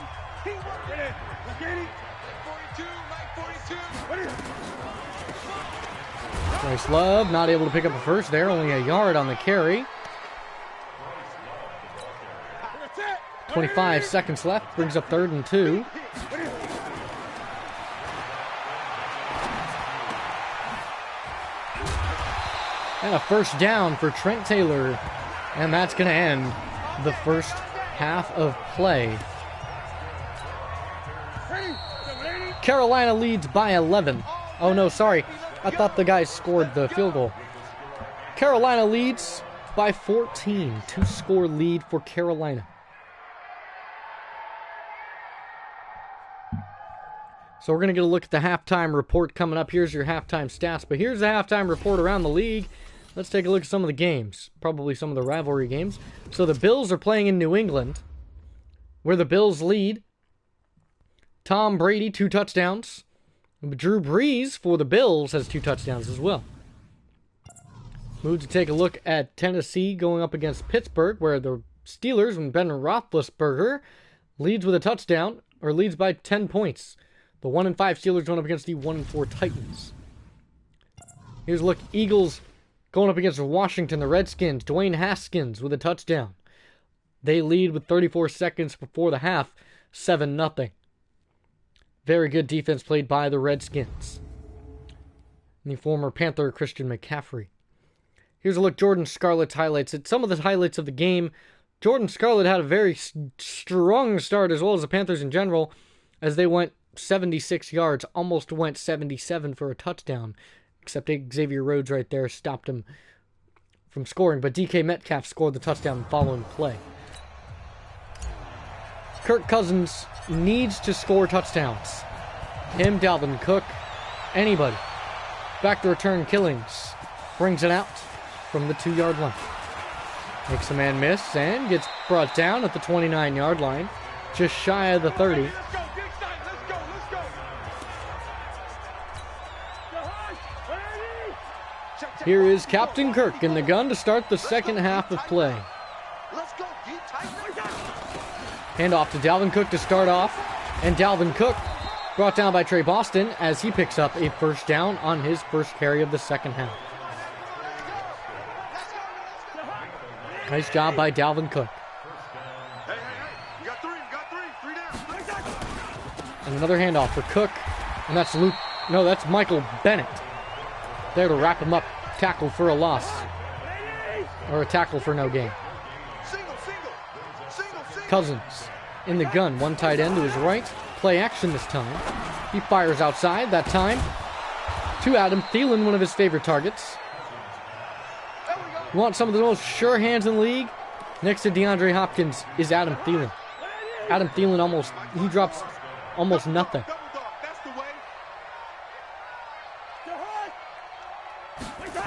Bryce Love not able to pick up a first there, only a yard on the carry. 25 seconds left, brings up 3rd and 2. And a first down for Trent Taylor. And that's going to end the first half of play. Carolina leads by 11. Oh no, sorry. I thought the guys scored the field goal. Carolina leads by 14. 2-score lead for Carolina. So we're going to get a look at the halftime report coming up. Here's your halftime stats. But here's the halftime report around the league. Let's take a look at some of the games. Probably some of the rivalry games. So the Bills are playing in New England, where the Bills lead. Tom Brady, 2 touchdowns. Drew Brees for the Bills has 2 touchdowns as well. Move to take a look at Tennessee going up against Pittsburgh, where the Steelers and Ben Roethlisberger leads with a touchdown, or leads by 10 points. The 1-5 Steelers going up against the 1-4 Titans. Here's a look. Eagles going up against Washington, the Redskins. Dwayne Haskins with a touchdown. They lead with 34 seconds before the half, 7-0. Very good defense played by the Redskins. And the former Panther Christian McCaffrey. Here's a look. Jordan Scarlett's highlights. At some of the highlights of the game, Jordan Scarlett had a very strong start, as well as the Panthers in general, as they went 76 yards, almost went 77 for a touchdown. Except Xavier Rhodes right there stopped him from scoring. But DK Metcalf scored the touchdown the following play. Kirk Cousins needs to score touchdowns. Him, Dalvin Cook, anybody. Back to return Killings. Brings it out from the 2-yard line. Makes a man miss and gets brought down at the 29-yard line. Just shy of the 30. Here is Captain Kirk in the gun to start the second half of play. Hand off to Dalvin Cook to start off. And Dalvin Cook brought down by Trey Boston as he picks up a first down on his first carry of the second half. Nice job by Dalvin Cook. And another handoff for Cook. And that's Luke. No, that's Michael Bennett. There to wrap him up. Tackle for a loss. Or a tackle for no gain. Cousins in the gun. One tight end to his right. Play action this time. He fires outside that time to Adam Thielen, one of his favorite targets. You want some of the most sure hands in the league? Next to DeAndre Hopkins is Adam Thielen. Adam Thielen he drops almost nothing.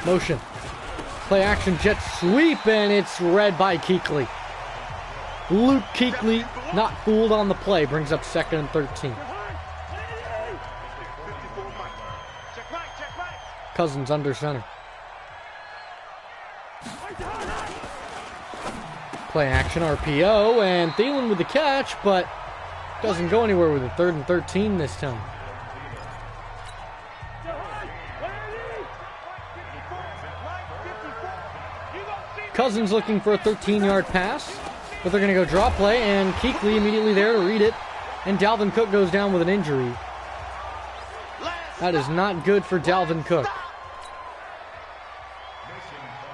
Motion. Play action jet sweep, and it's read by Kuechly. Luke Kuechly, not fooled on the play, brings up 2nd and 13. Cousins under center. Play action RPO, and Thielen with the catch, but doesn't go anywhere with a 3rd and 13 this time. Cousins looking for a 13-yard pass, but they're going to go draw play, and Kuechly immediately there to read it, and Dalvin Cook goes down with an injury. That is not good for Dalvin Cook.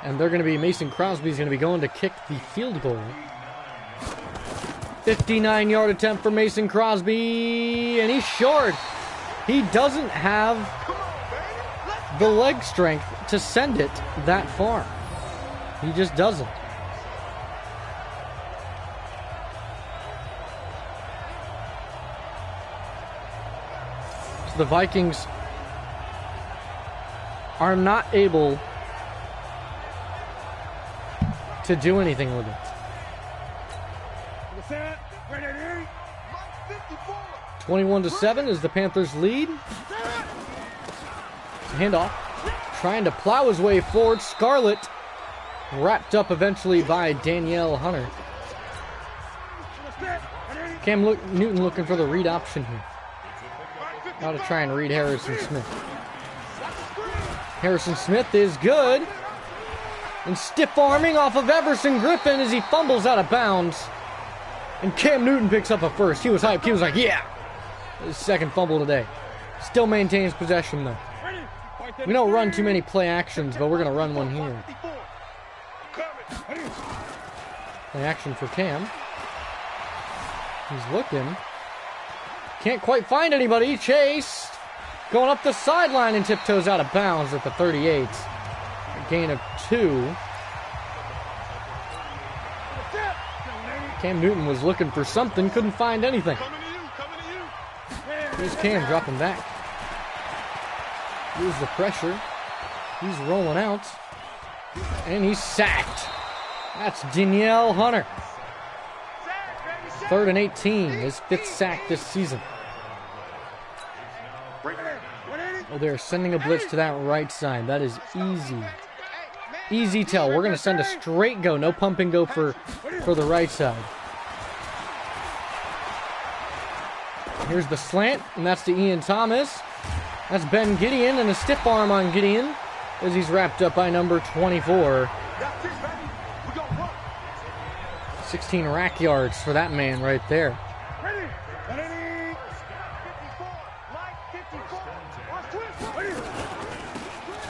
And they're going to be, Mason Crosby's going to be going to kick the field goal. 59-yard attempt for Mason Crosby, and he's short. He doesn't have the leg strength to send it that far. He just doesn't. So the Vikings are not able to do anything with it. 21-7 is the Panthers' lead. Handoff. Trying to plow his way forward. Scarlett wrapped up eventually by Danielle Hunter. Cam Newton looking for the read option here. Got to try and read Harrison Smith. Harrison Smith is good. And stiff arming off of Everson Griffin as he fumbles out of bounds. And Cam Newton picks up a first. He was hyped. He was like, yeah. His second fumble today. Still maintains possession though. We don't run too many play actions, but we're going to run one here. Play action for Cam. He's looking. Can't quite find anybody. Chase going up the sideline and tiptoes out of bounds at the 38. A gain of 2. Cam Newton was looking for something, couldn't find anything. Here's Cam dropping back. Here's the pressure. He's rolling out. And he's sacked. That's Danielle Hunter. 3rd and 18. His 5th sack this season. Oh, they're sending a blitz to that right side. That is easy. Easy tell. We're going to send a straight go. No pump and go for the right side. Here's the slant, and that's to Ian Thomas. That's Ben Gideon, and a stiff arm on Gideon as he's wrapped up by number 24. 16 rack yards for that man right there.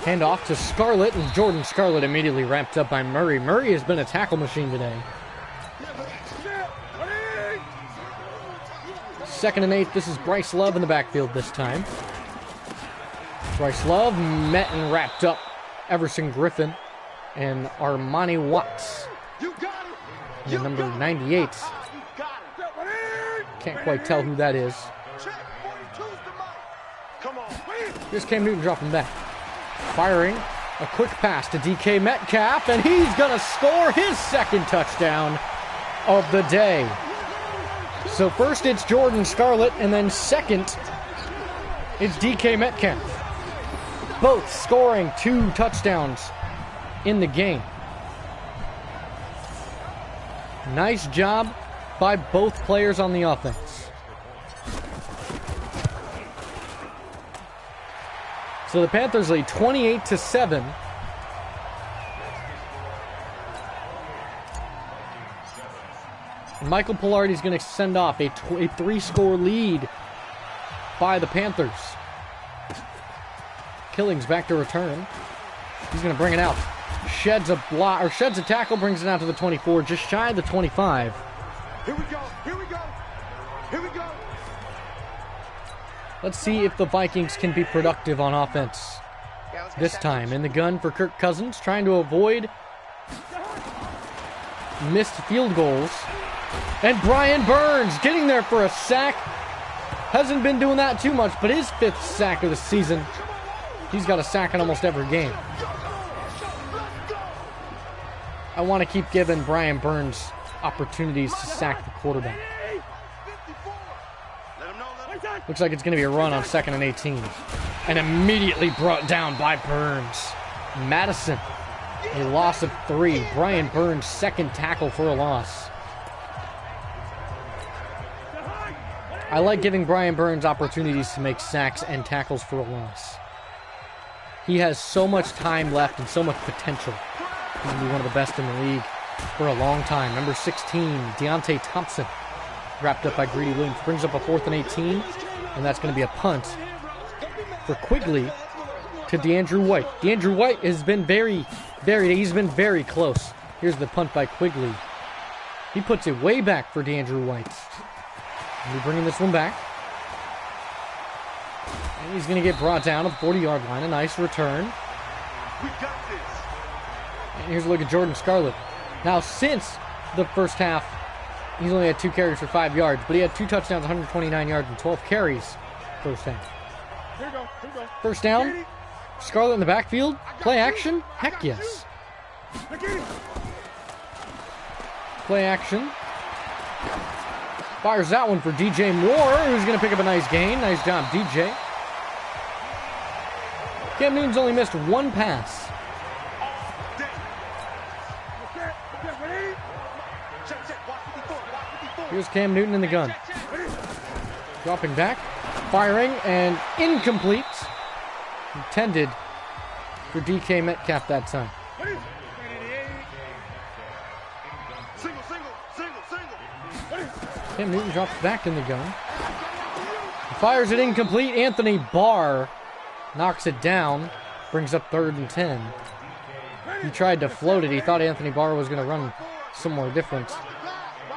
Hand off to Scarlett, and Jordan Scarlett immediately wrapped up by Murray. Murray has been a tackle machine today. 2nd and 8. This is Bryce Love in the backfield this time. Bryce Love met and wrapped up Everson Griffin and Armani Watts. And number 98. Can't quite tell who that is. Here's Cam Newton dropping back. Firing a quick pass to DK Metcalf, and he's going to score his 2nd touchdown of the day. So first it's Jordan Scarlett, and then second it's DK Metcalf. Both scoring 2 touchdowns in the game. Nice job by both players on the offense. So the Panthers lead 28-7. Michael Pilardi's going to send off a 3-score lead by the Panthers. Killing's back to return. He's going to bring it out. Sheds a tackle, brings it out to the 24, just shy of the 25. Here we go. Here we go. Here we go. Let's see if the Vikings can be productive on offense this time. In the gun for Kirk Cousins, trying to avoid missed field goals. And Brian Burns getting there for a sack. Hasn't been doing that too much, but his 5th sack of the season. He's got a sack in almost every game. I want to keep giving Brian Burns opportunities to sack the quarterback. Looks like it's going to be a run on 2nd and 18. And immediately brought down by Burns. Madison, a loss of 3. Brian Burns' 2nd tackle for a loss. I like giving Brian Burns opportunities to make sacks and tackles for a loss. He has so much time left and so much potential. He's going to be one of the best in the league for a long time. Number 16, Deontay Thompson, wrapped up by Greedy Williams, brings up a 4th and 18, and that's going to be a punt for Quigley to DeAndrew White. DeAndrew White has been he's been very close. Here's the punt by Quigley. He puts it way back for DeAndrew White. And we're bringing this one back. And he's going to get brought down at the 40-yard line. A nice return. We got this. And here's a look at Jordan Scarlett. Now, since the first half, he's only had 2 carries for 5 yards, but he had 2 touchdowns, 129 yards, and 12 carries first half. First down. Scarlett in the backfield. Play action. Heck yes. Play action. Fires that one for DJ Moore, who's going to pick up a nice gain. Nice job, DJ. Cam Newton's only missed one pass. Here's Cam Newton in the gun. Dropping back. Firing and incomplete. Intended for DK Metcalf that time. Cam Newton drops back in the gun. Fires it incomplete. Anthony Barr knocks it down. Brings up 3rd and 10. He tried to float it. He thought Anthony Barr was going to run somewhere different.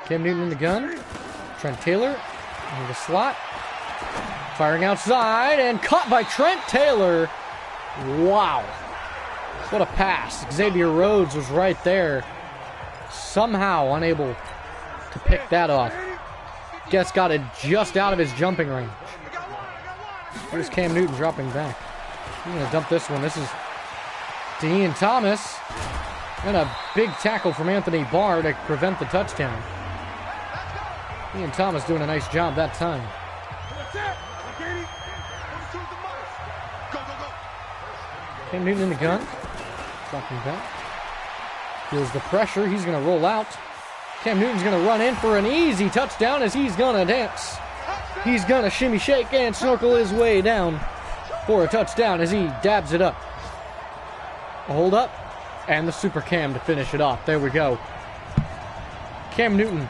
Cam Newton in the gun. Trent Taylor in the slot. Firing outside and caught by Trent Taylor. Wow. What a pass. Xavier Rhodes was right there. Somehow unable to pick that off. Guess got it just out of his jumping range. Here's Cam Newton dropping back. He's going to dump this one. This is to Ian Thomas. And a big tackle from Anthony Barr to prevent the touchdown. Ian Thomas doing a nice job that time. Cam Newton in the gun. Dropping back. Feels the pressure. He's going to roll out. Cam Newton's going to run in for an easy touchdown as he's going to dance. He's going to shimmy, shake, and snorkel his way down for a touchdown as he dabs it up. A hold up. And the super cam to finish it off. There we go. Cam Newton.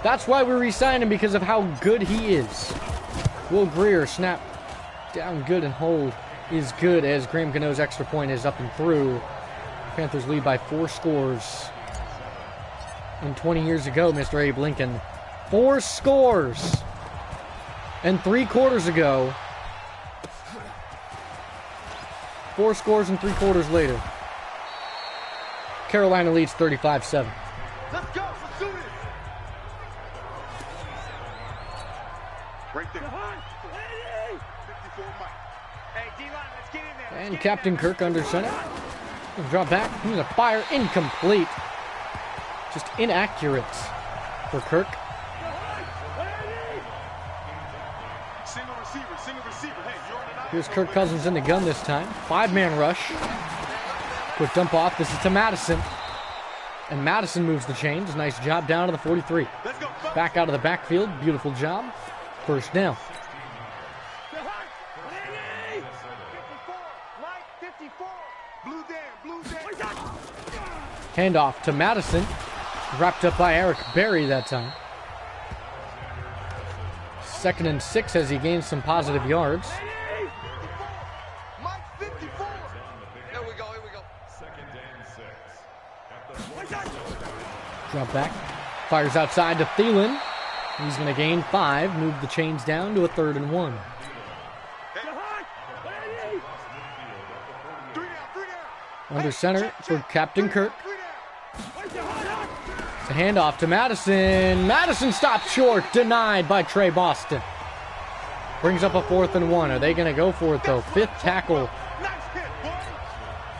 That's why we re-signed him, because of how good he is. Will Greer snap down good and hold is good as Graham Gano's extra point is up and through. Panthers lead by 4 scores. And 20 years ago, Mr. Abe Lincoln, 4 scores. And 3 quarters ago, 4 scores and 3 quarters later, Carolina leads 35-7. Let's go. Let's do this. Right there. 54 Mike. Hey, D-line, let's get in there. And Captain Kirk under center. Drop back. He's going to fire. Incomplete. Just inaccurate for Kirk. Single receiver. Hey, you're on the line. Here's Kirk Cousins in the gun this time. 5-man rush. Quick dump off. This is to Madison. And Madison moves the chains. Nice job down to the 43. Let's go. Back out of the backfield. Beautiful job. First down. 54. Mike, 54. Blue Dan. Handoff to Madison. Wrapped up by Eric Berry that time. 2nd and 6 as he gains some positive yards. Mike, 54. Here we go. 2nd and 6. Drop back. Fires outside to Thielen. He's going to gain 5. Move the chains down to a 3rd and 1. Under center for Captain Kirk. It's a handoff to Madison. Madison stopped short. Denied by Trey Boston. Brings up a 4th and 1. Are they going to go for it, though? 5th tackle.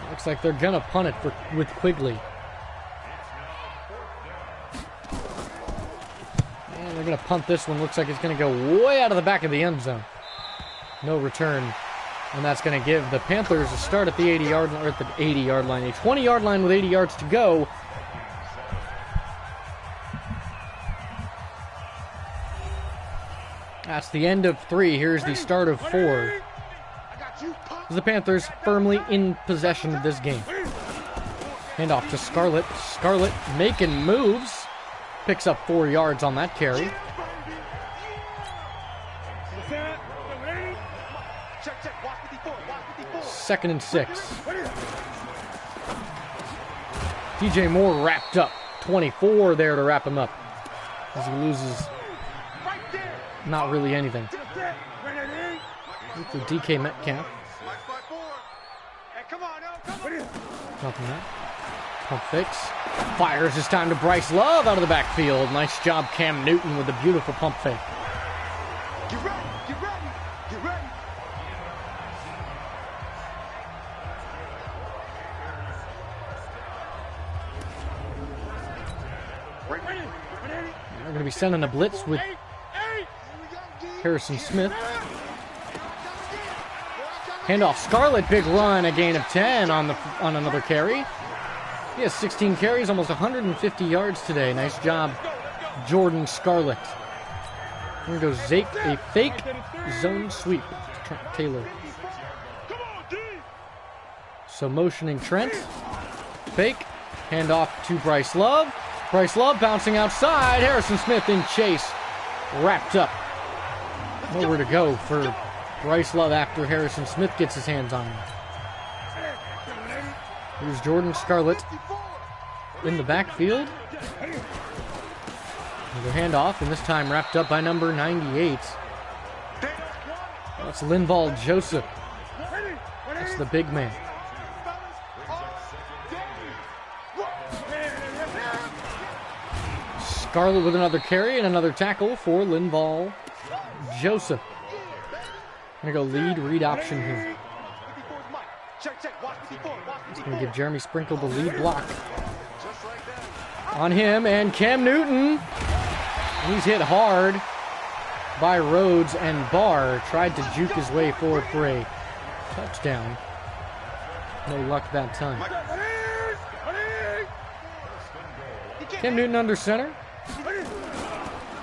Looks like they're going to punt it with Quigley. And they're going to punt this one. Looks like it's going to go way out of the back of the end zone. No return. And that's going to give the Panthers a start at the 80-yard line, or at the 80-yard line, a 20-yard line with 80 yards to go. That's the end of 3. Here's the start of 4. The Panthers firmly in possession of this game. Handoff to Scarlett. Scarlett making moves. Picks up 4 yards on that carry. Second and 6. DJ Moore wrapped up. 24 there to wrap him up. As he loses not really anything. With the DK Metcalf. Nothing that. Pump fakes. Fires this time to Bryce Love out of the backfield. Nice job, Cam Newton, with a beautiful pump fake. They're going to be sending a blitz with Harrison Smith. Handoff, Scarlett, big run, a gain of 10 on another carry. He has 16 carries, almost 150 yards today. Nice job, Jordan Scarlett. Here goes Zake, a fake zone sweep. Taylor. So motioning Trent. Fake. Handoff to Bryce Love. Bryce Love bouncing outside. Harrison Smith in chase. Wrapped up. Nowhere to go for Bryce Love after Harrison Smith gets his hands on him. Here's Jordan Scarlett in the backfield. Another handoff, and this time wrapped up by number 98. That's Linval Joseph. That's the big man. Scarlett with another carry and another tackle for Linval Joseph. Gonna go lead read option here. He's gonna give Jeremy Sprinkle the lead block on him, and Cam Newton. He's hit hard by Rhodes, and Barr tried to juke his way forward for a touchdown. No luck that time. Cam Newton under center.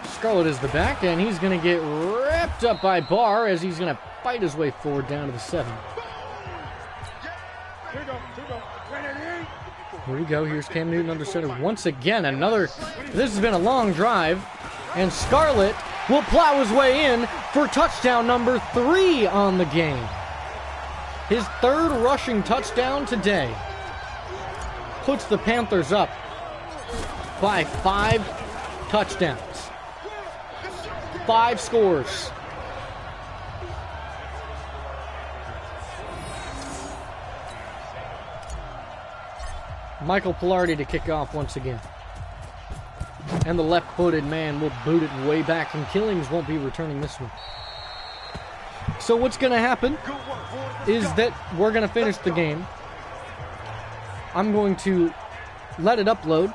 Scarlett is the back, and he's going to get wrapped up by Barr as he's going to fight his way forward down to the 7. Here we go. Here's Cam Newton under center once again. This has been a long drive, and Scarlett will plow his way in for touchdown number 3 on the game. His 3rd rushing touchdown today puts the Panthers up by 5 touchdowns. 5 scores. Michael Pilardi to kick off once again. And the left-footed man will boot it way back, and Killings won't be returning this one. So what's going to happen is that we're going to finish the game. I'm going to let it upload,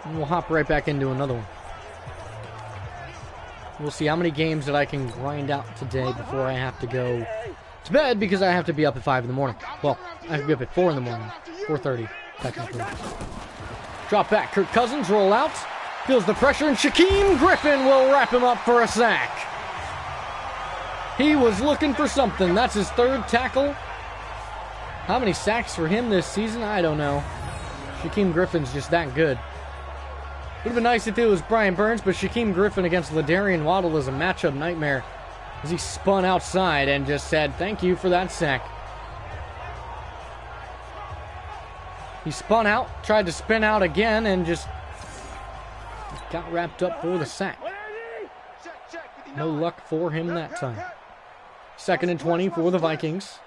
and we'll hop right back into another one. We'll see how many games that I can grind out today before I have to go to bed, because I have to be up at 5 in the morning. Well, I have to be up at 4 in the morning. 4:30, technically. Drop back. Kirk Cousins, roll out. Feels the pressure, and Shaquem Griffin will wrap him up for a sack. He was looking for something. That's his 3rd tackle. How many sacks for him this season? I don't know. Shaquem Griffin's just that good. Would have been nice if it was Brian Burns, but Shaquem Griffin against Ladarian Waddle is a matchup nightmare as he spun outside and just said, thank you for that sack. He spun out, tried to spin out again, and just got wrapped up for the sack. No luck for him that time. 2nd and 20 for the Vikings.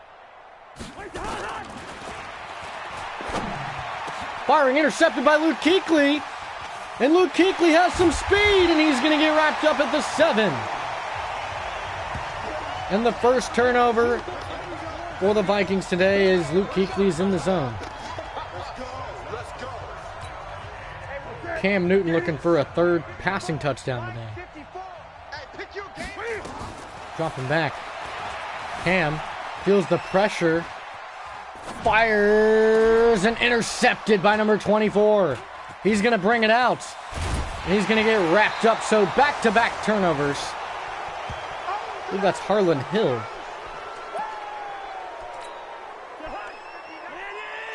Firing intercepted by Luke Kuechly. And Luke Kuechly has some speed, and he's going to get wrapped up at the 7. And the first turnover for the Vikings today is Luke Kuechly's in the zone. Cam Newton looking for a 3rd passing touchdown today. Dropping back. Cam feels the pressure. Fires and intercepted by number 24. He's going to bring it out. And he's going to get wrapped up. So back-to-back turnovers. I believe that's Harlan Hill.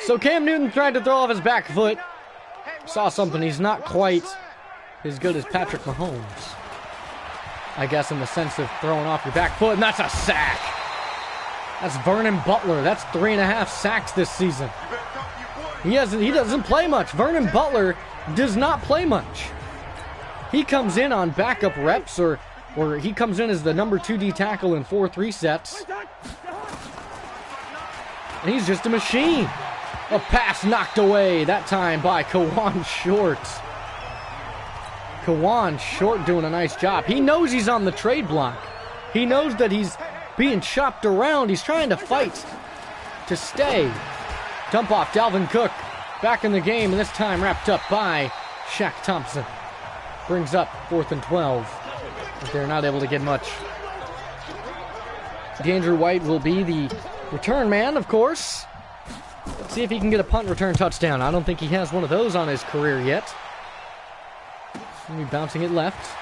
So Cam Newton tried to throw off his back foot. Saw something. He's not quite as good as Patrick Mahomes, I guess, in the sense of throwing off your back foot. And that's a sack. That's Vernon Butler. That's 3.5 sacks this season. He doesn't play much. Vernon Butler does not play much. He comes in on backup reps, or he comes in as the number 2D tackle in 4-3 sets. And he's just a machine. A pass knocked away, that time by Kawan Short. Kawan Short doing a nice job. He knows he's on the trade block. He knows that he's being chopped around. He's trying to fight to stay. Dump off Dalvin Cook back in the game, and this time wrapped up by Shaq Thompson brings up 4th and 12. But they're not able to get much. DeAndre White will be the return man, of course. Let's see if he can get a punt return touchdown. I don't think he has one of those on his career yet. He'll be bouncing it left.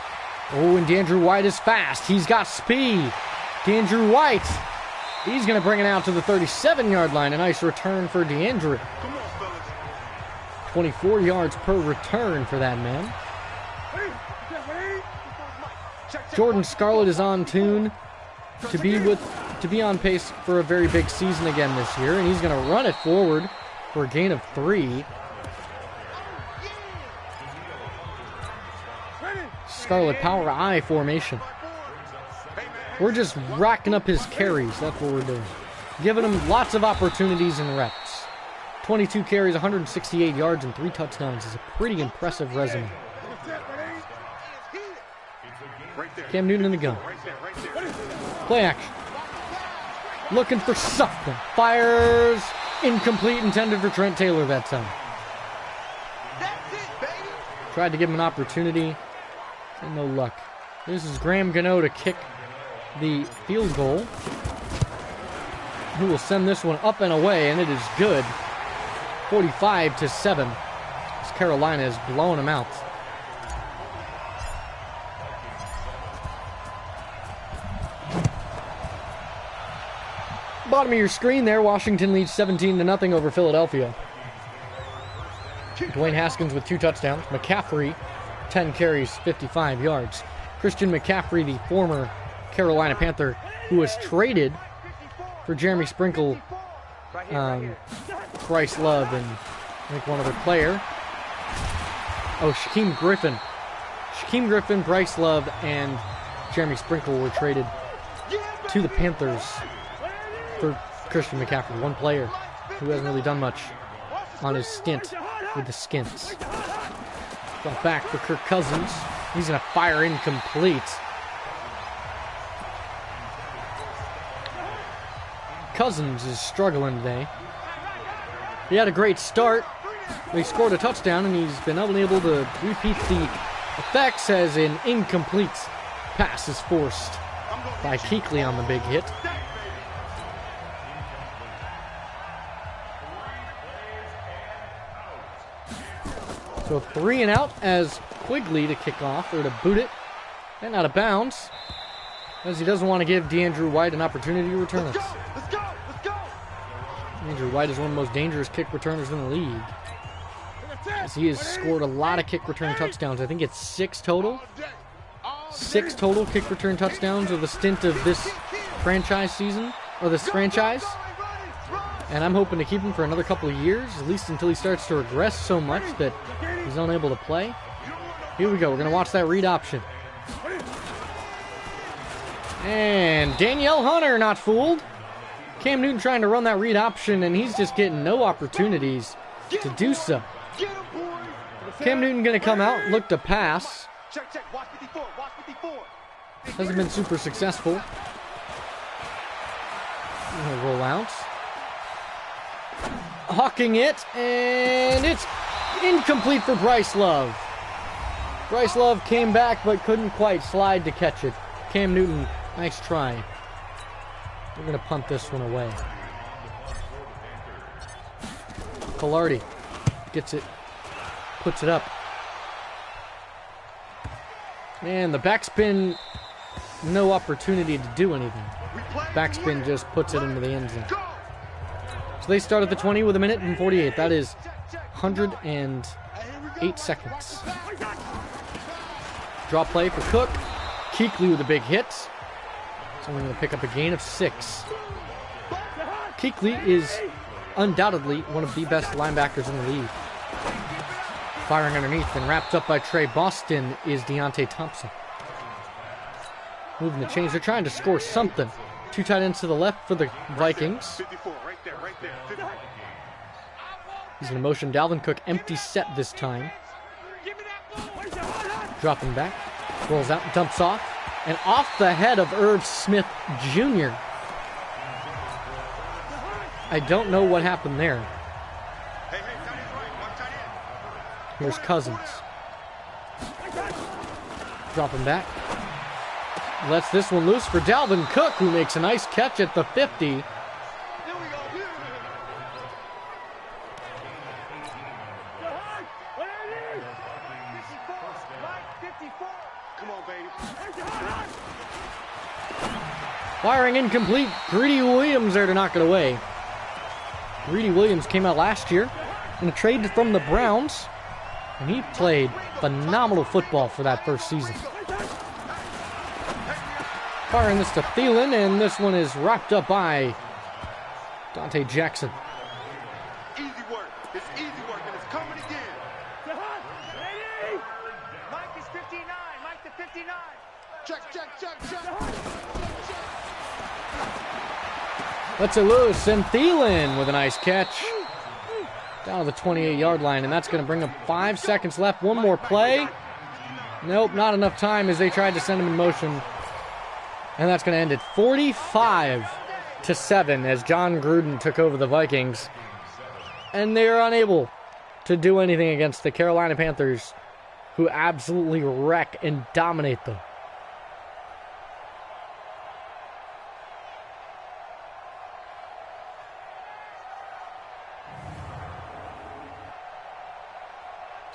Oh, and DeAndre White is fast. He's got speed. DeAndre White. He's going to bring it out to the 37-yard line. A nice return for DeAndre. 24 yards per return for that man. Jordan Scarlett is on tune to be on pace for a very big season again this year, and he's going to run it forward for a gain of 3. Scarlett power I formation. We're just racking up his carries. That's what we're doing. Giving him lots of opportunities and reps. 22 carries, 168 yards, and 3 touchdowns is a pretty impressive resume. Cam Newton in the gun. Play action. Looking for something. Fires. Incomplete, intended for Trent Taylor that time. Tried to give him an opportunity. And no luck. This is Graham Gano to kick the field goal. Who will send this one up and away, and it is good. 45-7. As Carolina is blowing them out. Bottom of your screen there, Washington leads 17-0 over Philadelphia. Dwayne Haskins with 2 touchdowns. McCaffrey, 10 carries, 55 yards. Christian McCaffrey, the former Carolina Panther, who was traded for Jeremy Sprinkle, Bryce Love, and I think one other player. Oh, Shaquem Griffin. Shaquem Griffin, Bryce Love, and Jeremy Sprinkle were traded to the Panthers for Christian McCaffrey, one player who hasn't really done much on his stint with the Skins. Brought back for Kirk Cousins. He's going to fire incomplete. Cousins is struggling today. He had a great start. They scored a touchdown, and he's been unable to repeat the effects as an incomplete pass is forced by Kuechly on the big hit. So 3 and out as Quigley to kick off, or to boot it, and out of bounds, as he doesn't want to give DeAndre White an opportunity to return it. Let's go! DeAndre White is one of the most dangerous kick returners in the league, as he has scored a lot of kick return touchdowns. I think it's 6 total. 6 total kick return touchdowns of the stint of this franchise season, or this franchise. And I'm hoping to keep him for another couple of years, at least until he starts to regress so much that he's unable to play. Here we go. We're going to watch that read option. And Danielle Hunter not fooled. Cam Newton trying to run that read option, and he's just getting no opportunities to do so. Cam Newton going to come out, look to pass. Hasn't been super successful. Gonna roll out. Hawking it, and it's incomplete for Bryce Love. Bryce Love came back but couldn't quite slide to catch it. Cam Newton, nice try. We're going to punt this one away. Collardi gets it, puts it up. And the backspin, no opportunity to do anything. Backspin just puts it into the end zone. So they start at the 20 with 1:48. That is 108 seconds. Draw play for Cook. Kuechly with a big hit. So we're going to pick up a gain of 6. Kuechly is undoubtedly one of the best linebackers in the league. Firing underneath and wrapped up by Trey Boston is Deontay Thompson. Moving the chains. They're trying to score something. 2 tight ends to the left for the Vikings. He's in motion. Dalvin Cook, empty set this time. Dropping back. Rolls out, dumps off. And off the head of Irv Smith Jr. I don't know what happened there. Here's Cousins. Dropping back. Lets this one loose for Dalvin Cook, who makes a nice catch at the 50. Firing incomplete. Greedy Williams there to knock it away. Greedy Williams came out last year in a trade from the Browns, and he played phenomenal football for that first season. Firing this to Thielen, and this one is wrapped up by Dante Jackson. Easy work. It's easy work, and it's coming again. Mike is 59. Mike to 59. Check. Lets it loose, and Thielen with a nice catch down to the 28-yard line, and that's going to bring up 5 seconds left. One more play. Nope, not enough time as they tried to send him in motion, and that's going to end it 45-7 as John Gruden took over the Vikings, and they are unable to do anything against the Carolina Panthers, who absolutely wreck and dominate them.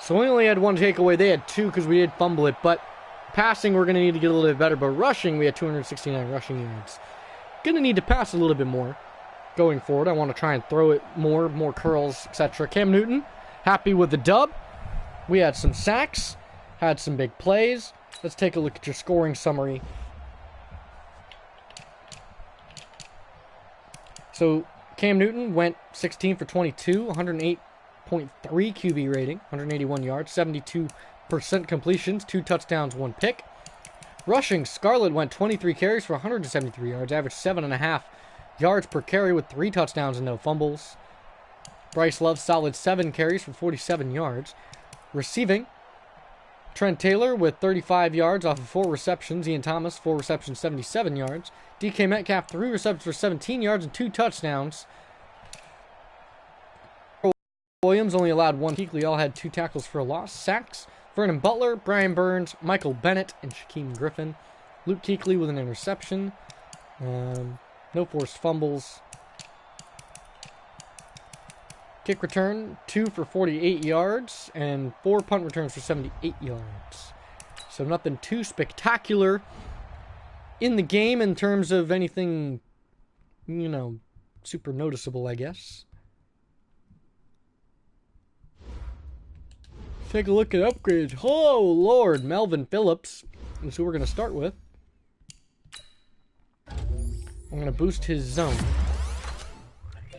So we only had one takeaway. They had two because we did fumble it. But passing, we're going to need to get a little bit better. But rushing, we had 269 rushing yards. Going to need to pass a little bit more going forward. I want to try and throw it more curls, etc. Cam Newton, happy with the dub. We had some sacks, had some big plays. Let's take a look at your scoring summary. So Cam Newton went 16 for 22, 108.3 QB rating, 181 yards, 72% completions, 2 touchdowns, 1 pick. Rushing, Scarlett went 23 carries for 173 yards, averaged 7.5 yards per carry with 3 touchdowns and no fumbles. Bryce Love, solid 7 carries for 47 yards. Receiving, Trent Taylor with 35 yards off of 4 receptions. Ian Thomas, 4 receptions, 77 yards. DK Metcalf, 3 receptions for 17 yards and 2 touchdowns. Williams only allowed 1. Kuechly all had 2 tackles for a loss. Sacks, Vernon Butler, Brian Burns, Michael Bennett, and Shaquem Griffin. Luke Kuechly with an interception. No forced fumbles. Kick return, 2 for 48 yards, and 4 punt returns for 78 yards. So nothing too spectacular in the game in terms of anything, super noticeable, I guess. Take a look at upgrades. Oh, Lord, Melvin Phillips. That's who we're going to start with. I'm going to boost his zone.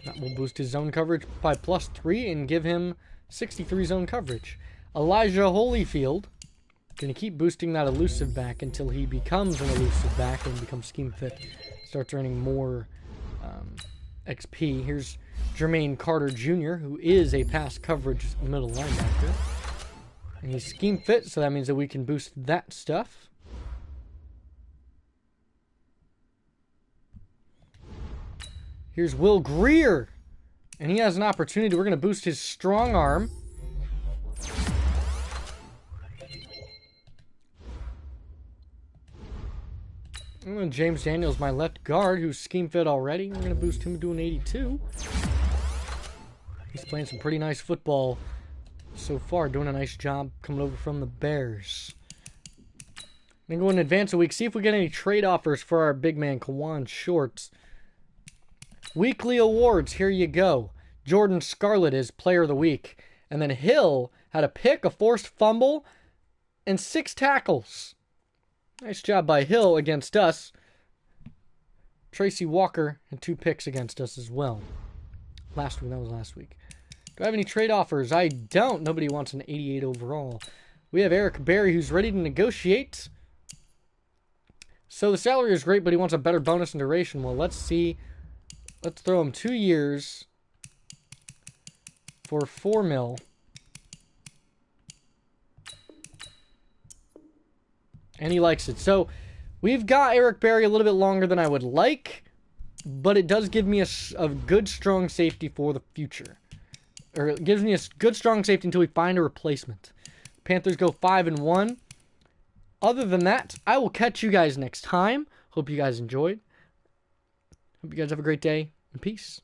That will boost his zone coverage by +3 and give him 63 zone coverage. Elijah Holyfield, going to keep boosting that elusive back until he becomes an elusive back and becomes scheme fit. Starts earning more XP. Here's Jermaine Carter Jr., who is a pass coverage middle linebacker. And he's scheme fit, so that means that we can boost that stuff. Here's Will Greer. And he has an opportunity. We're going to boost his strong arm. And then James Daniels, my left guard, who's scheme fit already. We're going to boost him to an 82. He's playing some pretty nice football so far. Doing a nice job coming over from the Bears. Then go in advance a week. See if we get any trade offers for our big man, Kawan Shorts. Weekly awards, here you go. Jordan Scarlett is Player of the Week. And then Hill had a pick, a forced fumble, and 6 tackles. Nice job by Hill against us. Tracy Walker had 2 picks against us as well. That was last week. Do I have any trade offers? I don't. Nobody wants an 88 overall. We have Eric Berry, who's ready to negotiate. So the salary is great, but he wants a better bonus and duration. Well, let's see. Let's throw him 2 years for $4 million. And he likes it. So we've got Eric Berry a little bit longer than I would like, but it does give me a good, strong safety for the future. Or it gives me a good, strong safety until we find a replacement. Panthers go 5-1. other than that, I will catch you guys next time. Hope you guys enjoyed. Hope you guys have a great day, and peace.